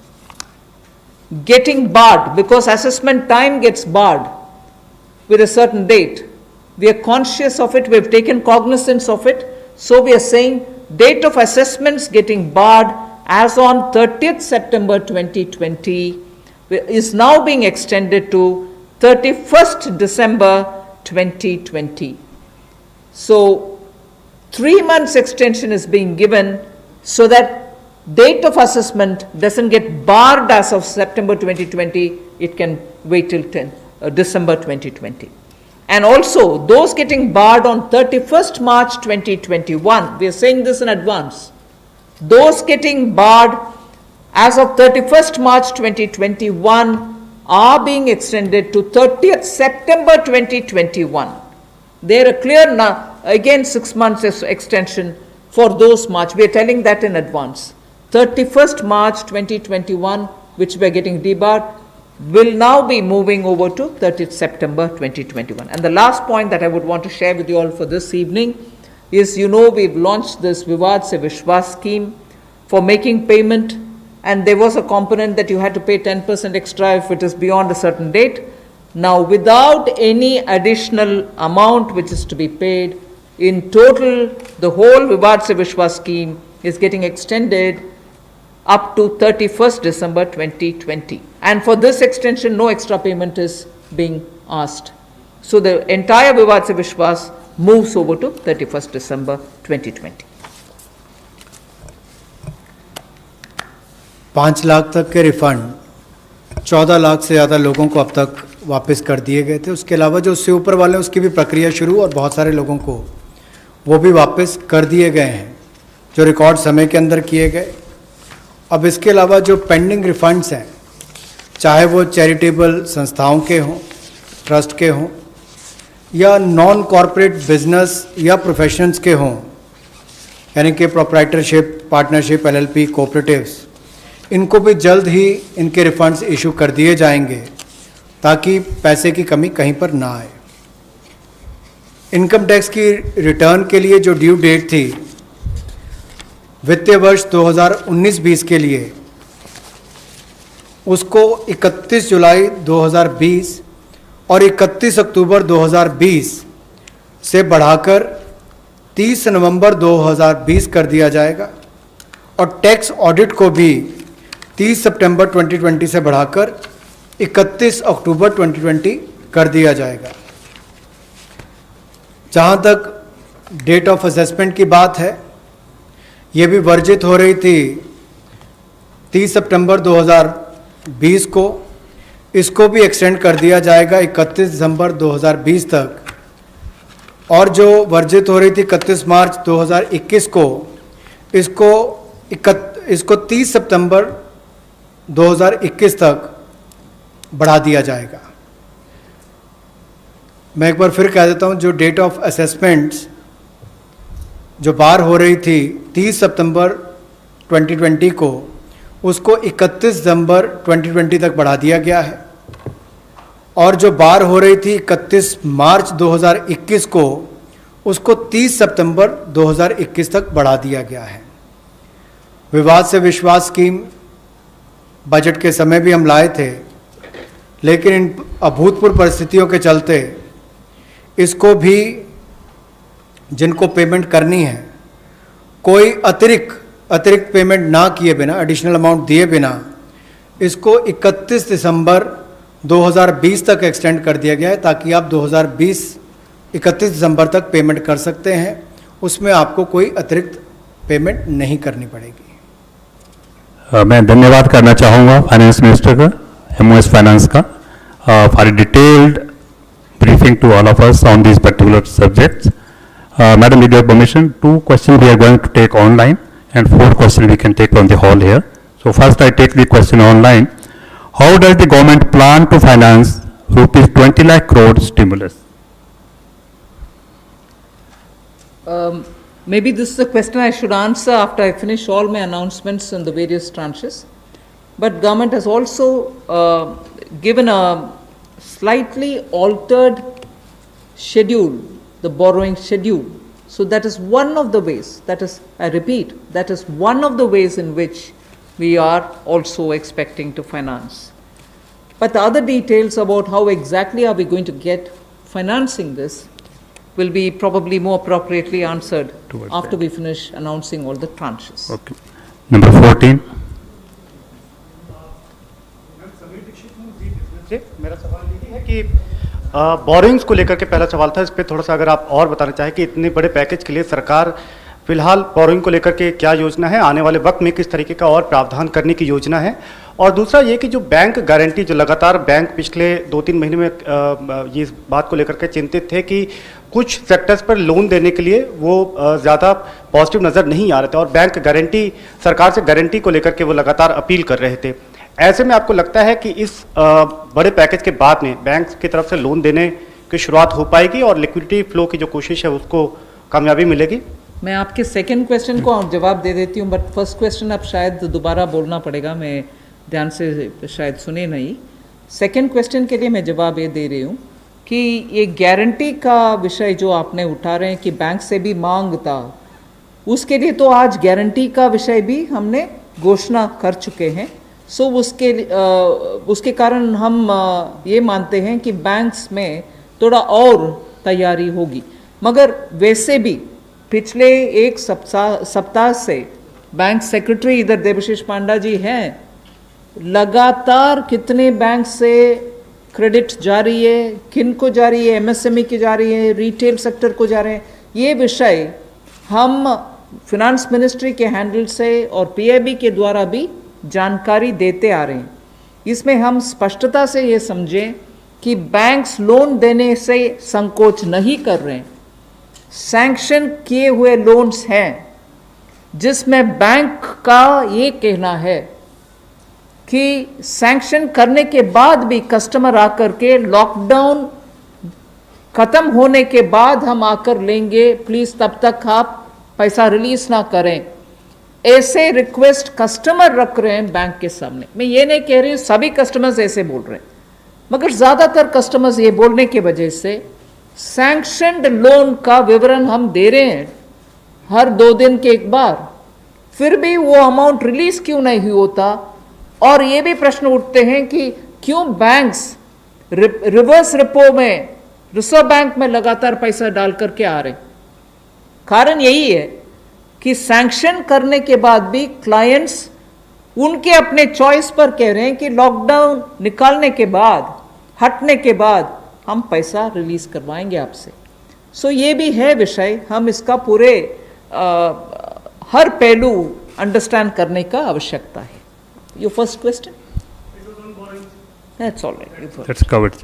getting barred, because assessment time gets barred with a certain date. We are conscious of it, we have taken cognizance of it, so we are saying date of assessments getting barred as on 30th September 2020 is now being extended to 31st December 2020. So 3 months extension is being given so that date of assessment doesn't get barred as of September 2020, it can wait till December 2020. And also, those getting barred on 31st March 2021, we are saying this in advance, those getting barred as of 31st March 2021 are being extended to 30th September 2021. They are clear now, again 6 months extension for those March. We are telling that in advance. 31st March 2021, which we are getting debarred, will now be moving over to 30th September 2021. And the last point that I would want to share with you all for this evening is, we've launched this Vivad Se Vishwas scheme for making payment, and there was a component that you had to pay 10% extra if it is beyond a certain date. Now, without any additional amount which is to be paid, in total, the whole Vivad Se Vishwas scheme is getting extended up to 31st December 2020. And for this extension, no extra payment is being asked. So the entire Vivad Se Vishwas moves over to 31st December 2020. 5 lakh तक के refund 14 lakh से ज़्यादा लोगों को अब तक वापस कर दिए गए थे। उसके अलावा जो उससे ऊपर वाले हैं उसकी भी प्रक्रिया शुरू, और बहुत सारे लोगों को वो भी वापस कर दिए गए हैं जो रिकॉर्ड समय के अंदर किए गए। अब इसके अलावा जो पेंडिंग रिफंड्स हैं, चाहे वो चैरिटेबल संस्थाओं के हों, ट्रस्ट के हों, या नॉन कॉरपोरेट बिजनेस या प्रोफेशंस के हों, यानी कि प्रोप्राइटरशिप, पार्टनरशिप, एलएलपी, कोऑपरेटिव्स, इनको भी जल्द ही इनके रिफंड्स इशू कर दिए जाएंगे ताकि पैसे की कमी कहीं पर ना आए। इनकम टैक्स की रिटर्न के लिए जो ड्यू डेट थी वित्तीय वर्ष 2019-20 के लिए, उसको 31 जुलाई 2020 और 31 अक्टूबर 2020 से बढ़ाकर 30 नवंबर 2020 कर दिया जाएगा, और टैक्स ऑडिट को भी 30 सितंबर 2020 से बढ़ाकर 31 अक्टूबर 2020 कर दिया जाएगा। जहाँ तक डेट ऑफ असेसमेंट की बात है, ये भी वर्जित हो रही थी 30 सितंबर 2020 को, इसको भी एक्सटेंड कर दिया जाएगा 31 दिसंबर 2020 तक, और जो वर्जित हो रही थी 31 मार्च 2021 को, इसको 30 सितंबर 2021 तक बढ़ा दिया जाएगा। मैं एक बार फिर कह देता हूँ, जो डेट ऑफ असेसमेंट्स जो बार हो रही थी 30 सितंबर 2020 को, उसको 31 दिसंबर 2020 तक बढ़ा दिया गया है, और जो बार हो रही थी 31 मार्च 2021 को, उसको 30 सितंबर 2021 तक बढ़ा दिया गया है। विवाद से विश्वास स्कीम बजट के समय भी हम लाए थे, लेकिन इन अभूतपूर्व परिस्थितियों के चलते इसको भी, जिनको पेमेंट करनी है, कोई अतिरिक्त पेमेंट ना किए बिना, एडिशनल अमाउंट दिए बिना, इसको 31 दिसंबर 2020 तक एक्सटेंड कर दिया गया है, ताकि आप 2020 31 दिसंबर तक पेमेंट कर सकते हैं। उसमें आपको कोई अतिरिक्त पेमेंट नहीं करनी पड़ेगी। मैं धन्यवाद करना चाहूँगा फाइनेंस मिनिस्टर का, MOS फाइनेंस का, for detailed briefing to all of us on these particular subjects. Madam, with your permission, 2 questions we are going to take online and 4 questions we can take from the hall here. So first I take the question online. How does the government plan to finance rupees 20 lakh crore stimulus? Maybe this is a question I should answer after I finish all my announcements on the various tranches. But government has also given a slightly altered schedule, the borrowing schedule. So that is one of the ways, that is, I repeat, that is one of the ways in which we are also expecting to finance. But the other details about how exactly are we going to get financing this will be probably more appropriately answered Towards after that. we finish announcing all the tranches. Okay. Number 14. मेरा सवाल यही है कि borings को लेकर के पहला सवाल था, इस पे थोड़ा सा अगर आप और बताना चाहें कि इतने बड़े पैकेज के लिए सरकार फिलहाल बोरिंग को लेकर के क्या योजना है, आने वाले वक्त में किस तरीके का और प्रावधान करने की योजना है, और दूसरा ये कि जो बैंक गारंटी, जो लगातार बैंक पिछले 2-3 महीने में ये इस बात को लेकर के चिंतित थे कि कुछ सेक्टर्स पर लोन देने के लिए वो ज़्यादा पॉजिटिव नज़र नहीं आ रहे थे और बैंक गारंटी, सरकार से गारंटी को लेकर के वो लगातार अपील कर रहे थे। ऐसे में आपको लगता है कि इस बड़े पैकेज के बाद में बैंक की तरफ से लोन देने की शुरुआत हो पाएगी और लिक्विडिटी फ्लो की जो कोशिश है उसको कामयाबी मिलेगी? मैं आपके सेकंड क्वेश्चन को जवाब दे देती हूँ, बट फर्स्ट क्वेश्चन अब शायद दोबारा बोलना पड़ेगा, मैं ध्यान से शायद सुने नहीं। सेकंड क्वेश्चन के लिए मैं जवाब ये दे रही हूँ कि ये गारंटी का विषय जो आपने उठा रहे हैं कि बैंक से भी मांग था, उसके लिए तो आज गारंटी का विषय भी हमने घोषणा कर चुके हैं। सो उसके कारण हम ये मानते हैं कि बैंक्स में थोड़ा और तैयारी होगी, मगर वैसे भी पिछले एक सप्ताह से बैंक सेक्रेटरी इधर देवशीष पांडा जी हैं, लगातार कितने बैंक से क्रेडिट जा रही है, किन को जा रही है, एमएसएमई की जा रही है, रिटेल सेक्टर को जा रहे हैं, ये विषय हम फिनांस मिनिस्ट्री के हैंडल से और पीआईबी के द्वारा भी जानकारी देते आ रहे हैं। इसमें हम स्पष्टता से ये समझें कि बैंक्स लोन देने से संकोच नहीं कर रहे हैं। सैंक्शन किए हुए लोन्स हैं जिसमें बैंक का ये कहना है कि सैंक्शन करने के बाद भी कस्टमर आकर के लॉकडाउन खत्म होने के बाद हम आकर लेंगे, प्लीज तब तक आप पैसा रिलीज ना करें। ऐसे रिक्वेस्ट कस्टमर रख रहे हैं बैंक के सामने। मैं ये नहीं कह रही हूँ सभी कस्टमर्स ऐसे बोल रहे हैं, मगर ज़्यादातर कस्टमर्स ये बोलने की वजह से सैंक्शनड लोन का विवरण हम दे रहे हैं हर 2 दिन के एक बार, फिर भी वो अमाउंट रिलीज क्यों नहीं होता। और ये भी प्रश्न उठते हैं कि क्यों बैंक्स रिवर्स रिपो में, रिजर्व बैंक में लगातार पैसा डाल करके आ रहे। कारण यही है कि सैंक्शन करने के बाद भी क्लाइंट्स उनके अपने चॉइस पर कह रहे हैं कि लॉकडाउन निकालने के बाद, हटने के बाद हम पैसा रिलीज करवाएंगे आपसे। सो ये भी है विषय, हम इसका पूरे हर पहलू अंडरस्टैंड करने का आवश्यकता है। Your first question, that's all right, That's covered.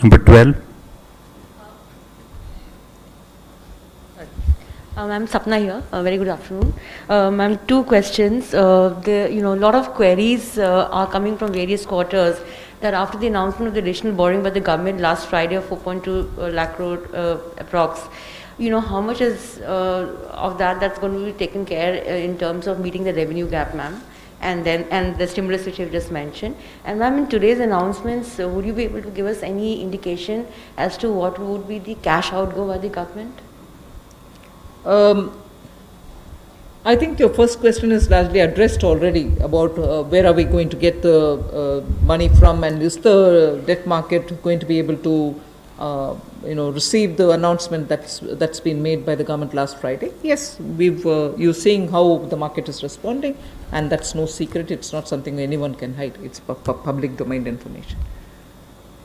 Number 12. I'm Sapna here. Very good afternoon. Ma'am, 2 questions. A lot of queries are coming from various quarters that after the announcement of the additional borrowing by the government last Friday of 4.2 lakh crore approx, how much is of that's going to be taken care in terms of meeting the revenue gap, ma'am? And the stimulus which you've just mentioned. And ma'am, in today's announcements, would you be able to give us any indication as to what would be the cash outgo by the government? I think your first question is largely addressed already about where are we going to get the money from, and is the debt market going to be able to receive the announcement that's been made by the government last Friday. Yes, you're seeing how the market is responding, and that's no secret. It's not something anyone can hide. It's public domain information.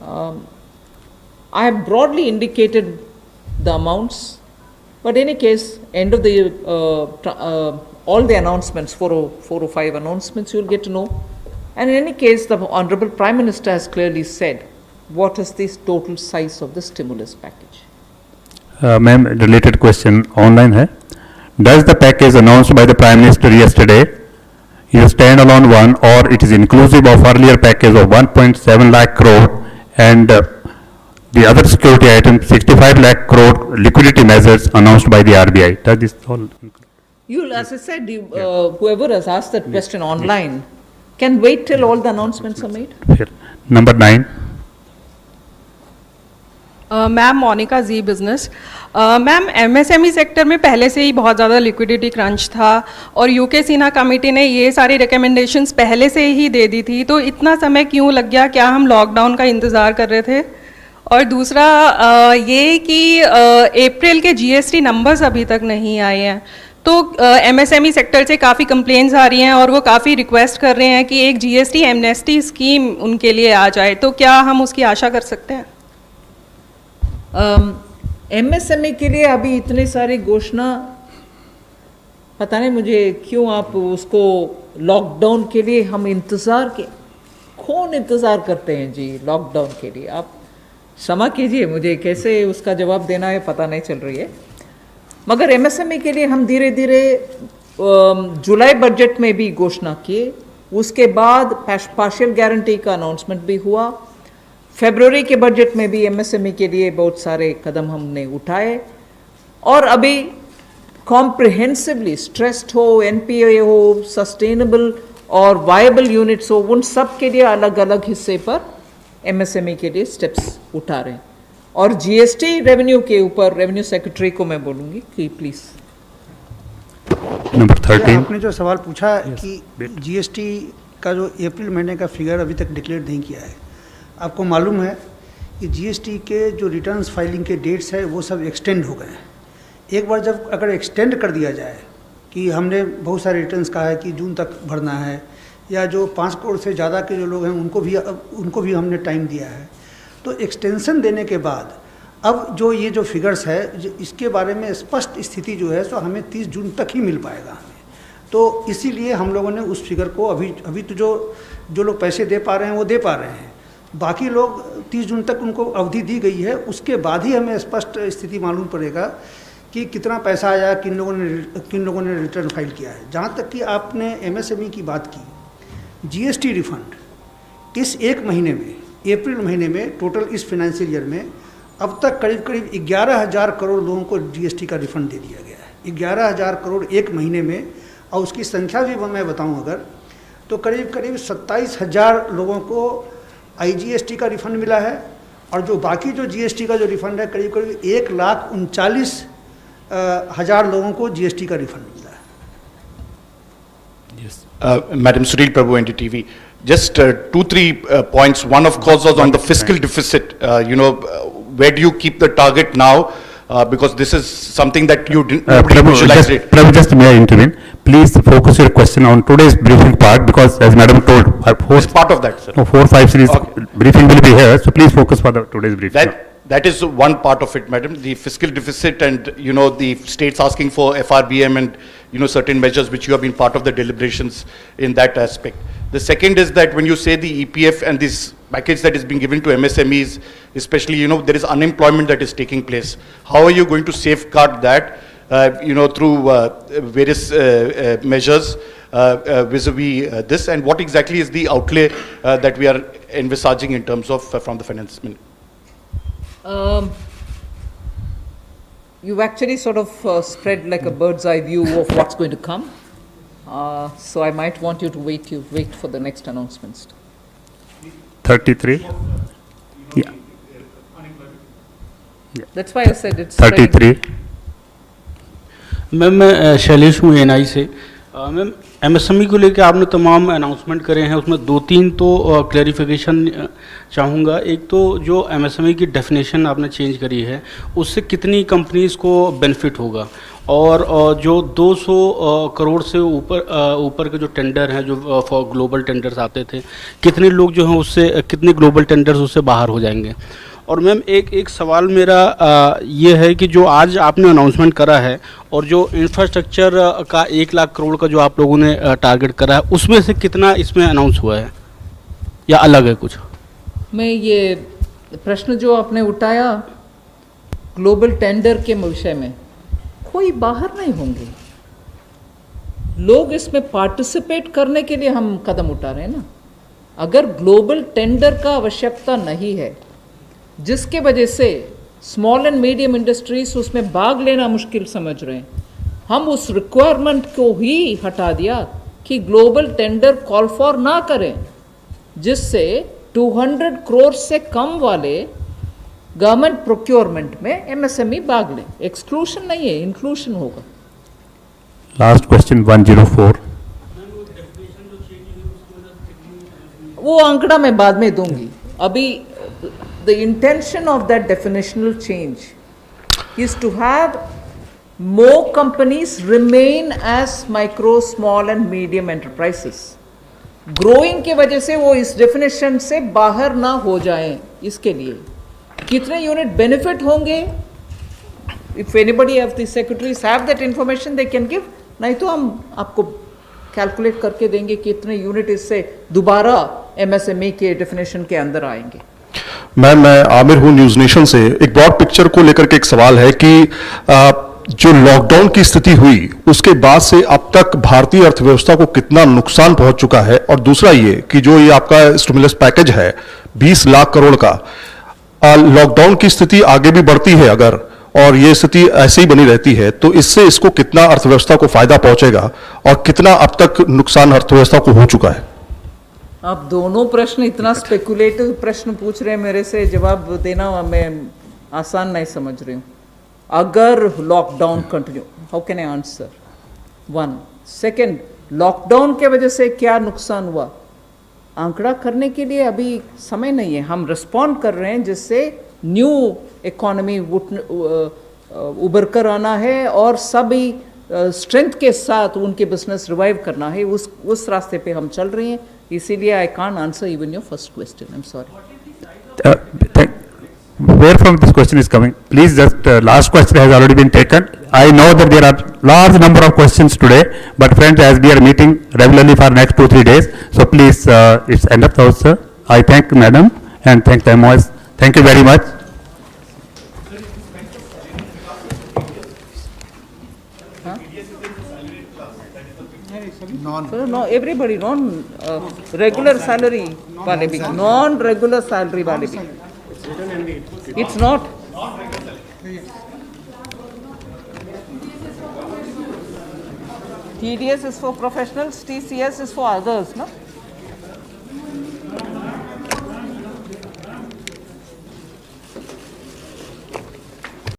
I have broadly indicated the amounts. But in any case, end of the all the announcements, 4 or 5 announcements, you'll get to know. And in any case, the Honorable Prime Minister has clearly said what is the total size of the stimulus package. Ma'am, related question online hai. Does the package announced by the Prime Minister yesterday is standalone one, or it is inclusive of earlier package of 1.7 lakh crore, and the other security item, 65 lakh crore liquidity measures announced by the RBI. Does this all include? You, as I said, whoever has asked that question online can wait till all the announcements are made. Here. Number 9. Ma'am Monika ji business. Ma'am MSME sector में पहले से ही बहुत ज़्यादा liquidity crunch था और UK Sinha committee ने ये सारी रिकमेंडेशंस पहले से ही दे दी थी, तो इतना समय क्यों लग गया? क्या हम लॉकडाउन का इंतज़ार कर रहे थे? और दूसरा ये कि अप्रैल के जीएसटी नंबर्स अभी तक नहीं आए हैं, तो एमएसएमई सेक्टर से काफ़ी कंप्लेंट्स आ रही हैं और वो काफ़ी रिक्वेस्ट कर रहे हैं कि एक जीएसटी एमनेस्टी स्कीम उनके लिए आ जाए, तो क्या हम उसकी आशा कर सकते हैं? एमएसएमई के लिए अभी इतने सारे घोषणा, पता नहीं मुझे क्यों आप उसको लॉकडाउन के लिए हम इंतज़ार के, कौन इंतज़ार करते हैं जी लॉकडाउन के लिए? आप क्षमा कीजिए, मुझे कैसे उसका जवाब देना है पता नहीं चल रही है। मगर एमएसएमई के लिए हम धीरे धीरे जुलाई बजट में भी घोषणा किए, उसके बाद पार्शियल गारंटी का अनाउंसमेंट भी हुआ, फरवरी के बजट में भी एमएसएमई के लिए बहुत सारे कदम हमने उठाए, और अभी कॉम्प्रिहेंसिवली स्ट्रेस्ड हो, एनपीए हो, सस्टेनेबल और वायबल यूनिट्स हो, उन सब के लिए अलग अलग हिस्से पर एमएसएमई के लिए स्टेप्स उठा रहे हैं। और जीएसटी रेवेन्यू के ऊपर रेवेन्यू सेक्रेटरी को मैं बोलूँगी कि प्लीज़। Number 13. आपने जो सवाल पूछा कि जीएसटी का जो अप्रैल महीने का फिगर अभी तक डिक्लेयर नहीं किया है, आपको मालूम है कि जीएसटी के जो रिटर्न्स फाइलिंग के डेट्स है वो सब एक्सटेंड हो गए हैं। एक बार जब अगर एक्सटेंड कर दिया जाए कि हमने बहुत सारे रिटर्न्स कहा है कि जून तक भरना है, या जो 5 करोड़ से ज़्यादा के जो लोग हैं उनको भी हमने टाइम दिया है, तो एक्सटेंशन देने के बाद अब जो ये जो फिगर्स है इसके बारे में स्पष्ट स्थिति जो है सो हमें 30 जून तक ही मिल पाएगा हमें। तो इसीलिए हम लोगों ने उस फिगर को अभी तो जो लोग पैसे दे पा रहे हैं वो दे पा रहे हैं, बाकी लोग 30 जून तक उनको अवधि दी गई है, उसके बाद ही हमें स्पष्ट स्थिति मालूम पड़ेगा कि कितना पैसा आया, किन लोगों ने रिटर्न फाइल किया है। जहाँ तक कि आपने एमएसएमई की बात की, जीएसटी रिफंड इस एक महीने में, अप्रैल महीने में टोटल इस फाइनेंशियल ईयर में अब तक करीब 11,000 करोड़ लोगों को जीएसटी का रिफंड दे दिया गया है। 11,000 करोड़ एक महीने में, और उसकी संख्या भी मैं बताऊं अगर तो करीब 27,000 लोगों को आईजीएसटी का रिफंड मिला है, और जो बाकी जो जीएसटी का जो रिफंड है करीब 1,39,000 लोगों को जीएसटी का रिफंड मिला है। Madam Sunil Prabhu, NDTV. Just 2-3 points. One, of course, was on the fiscal deficit. Where do you keep the target now? Because this is something that you didn't visualize it. Prabhu, just may I intervene? Please focus your question on today's briefing part, because as Madam told, It's part of that, sir. 4-5 series Okay. briefing will be here, so please focus for the today's briefing. That is one part of it, madam, the fiscal deficit and, the states asking for FRBM and, certain measures which you have been part of the deliberations in that aspect. The second is that when you say the EPF and this package that is being given to MSMEs, especially, there is unemployment that is taking place. How are you going to safeguard that, through various measures vis-a-vis this, and what exactly is the outlay that we are envisaging in terms of from the finance ministry? You've actually sort of spread like a bird's eye view of what's going to come. So I might want you to wait for the next announcements. 33. Yeah. That's why I said it's 33. Ma'am मैं शैलेश हूँ NI से। Ma'am MSME को लेकर आपने तमाम announcement करे हैं, उसमें 2-3 तो क्लैरिफिकेशन चाहूँगा। एक तो जो एमएसएमई की डेफिनेशन आपने चेंज करी है, उससे कितनी कंपनीज़ को बेनिफिट होगा, और जो 200 करोड़ से ऊपर के जो टेंडर हैं, जो फॉर ग्लोबल टेंडर्स आते थे, कितने लोग जो हैं उससे, कितने ग्लोबल टेंडर्स उससे बाहर हो जाएंगे। और मैम एक सवाल मेरा ये है कि जो आज आपने अनाउंसमेंट करा है और जो इंफ्रास्ट्रक्चर का 1 लाख करोड़ का जो आप लोगों ने टारगेट करा है, उसमें से कितना इसमें अनाउंस हुआ है या अलग है कुछ? मैं ये प्रश्न जो आपने उठाया ग्लोबल टेंडर के विषय में, कोई बाहर नहीं होंगे लोग, इसमें पार्टिसिपेट करने के लिए हम कदम उठा रहे हैं ना। अगर ग्लोबल टेंडर का आवश्यकता नहीं है, जिसके वजह से स्मॉल एंड मीडियम इंडस्ट्रीज उसमें भाग लेना मुश्किल समझ रहे हैं, हम उस रिक्वायरमेंट को ही हटा दिया कि ग्लोबल टेंडर कॉल फॉर ना करें, जिससे 200 करोड़ से कम वाले गवर्नमेंट प्रोक्योरमेंट में एमएसएमई भाग लें। एक्सक्लूशन नहीं है, इंक्लूशन होगा। Last question 104. वो आंकड़ा मैं बाद में दूंगी। अभी the intention of that definitional change is to have more companies remain as micro, small and medium enterprises. Growing के वजह से वो इस definition से बाहर ना हो जाएं, इसके लिए कितने यूनिट बेनिफिट होंगे, if anybody of the secretaries have that information they can give, नहीं तो हम आपको कैलकुलेट करके देंगे कितने यूनिट इससे दोबारा एमएसएमई के डेफिनेशन के अंदर आएंगे। मैं आमिर हूं न्यूज नेशन से। एक ब्रॉड पिक्चर को लेकर के एक सवाल है कि जो लॉकडाउन की स्थिति हुई उसके बाद से अब तक भारतीय अर्थव्यवस्था को कितना नुकसान पहुंच चुका है, और दूसरा ये कि जो ये आपका स्टिमुलस पैकेज है 20 लाख करोड़ का, लॉकडाउन की स्थिति आगे भी बढ़ती है अगर, और ये स्थिति ऐसे ही बनी रहती है, तो इससे इसको कितना अर्थव्यवस्था को फायदा पहुंचेगा और कितना अब तक नुकसान अर्थव्यवस्था को हो चुका है? आप दोनों प्रश्न इतना स्पेकुलेटिव प्रश्न पूछ रहे हैं, मेरे से जवाब देना मैं आसान नहीं समझ रही हूँ। अगर lockdown continue, how can I answer? One second, lockdown के वजह से क्या नुकसान हुआ, आंकड़ा करने के लिए अभी समय नहीं है। हम रिस्पॉन्ड कर रहे हैं जिससे न्यू इकोनॉमी उभर कर आना है और सभी स्ट्रेंथ के साथ उनके बिजनेस रिवाइव करना है, उस रास्ते पे हम चल रहे हैं। इसीलिए I can't answer even your first question, I am sorry. Where from this question is coming? Please just last question has already been taken. I know that there are large number of questions today, but friends, as we are meeting regularly for next 2-3 days, so please it's end of thought, sir. I thank madam and thank the MOS. Thank you very much. No, everybody non regular salary वाले भी, non regular salary वाले भी। It's not. TDS is for professionals, TCS is for others, no?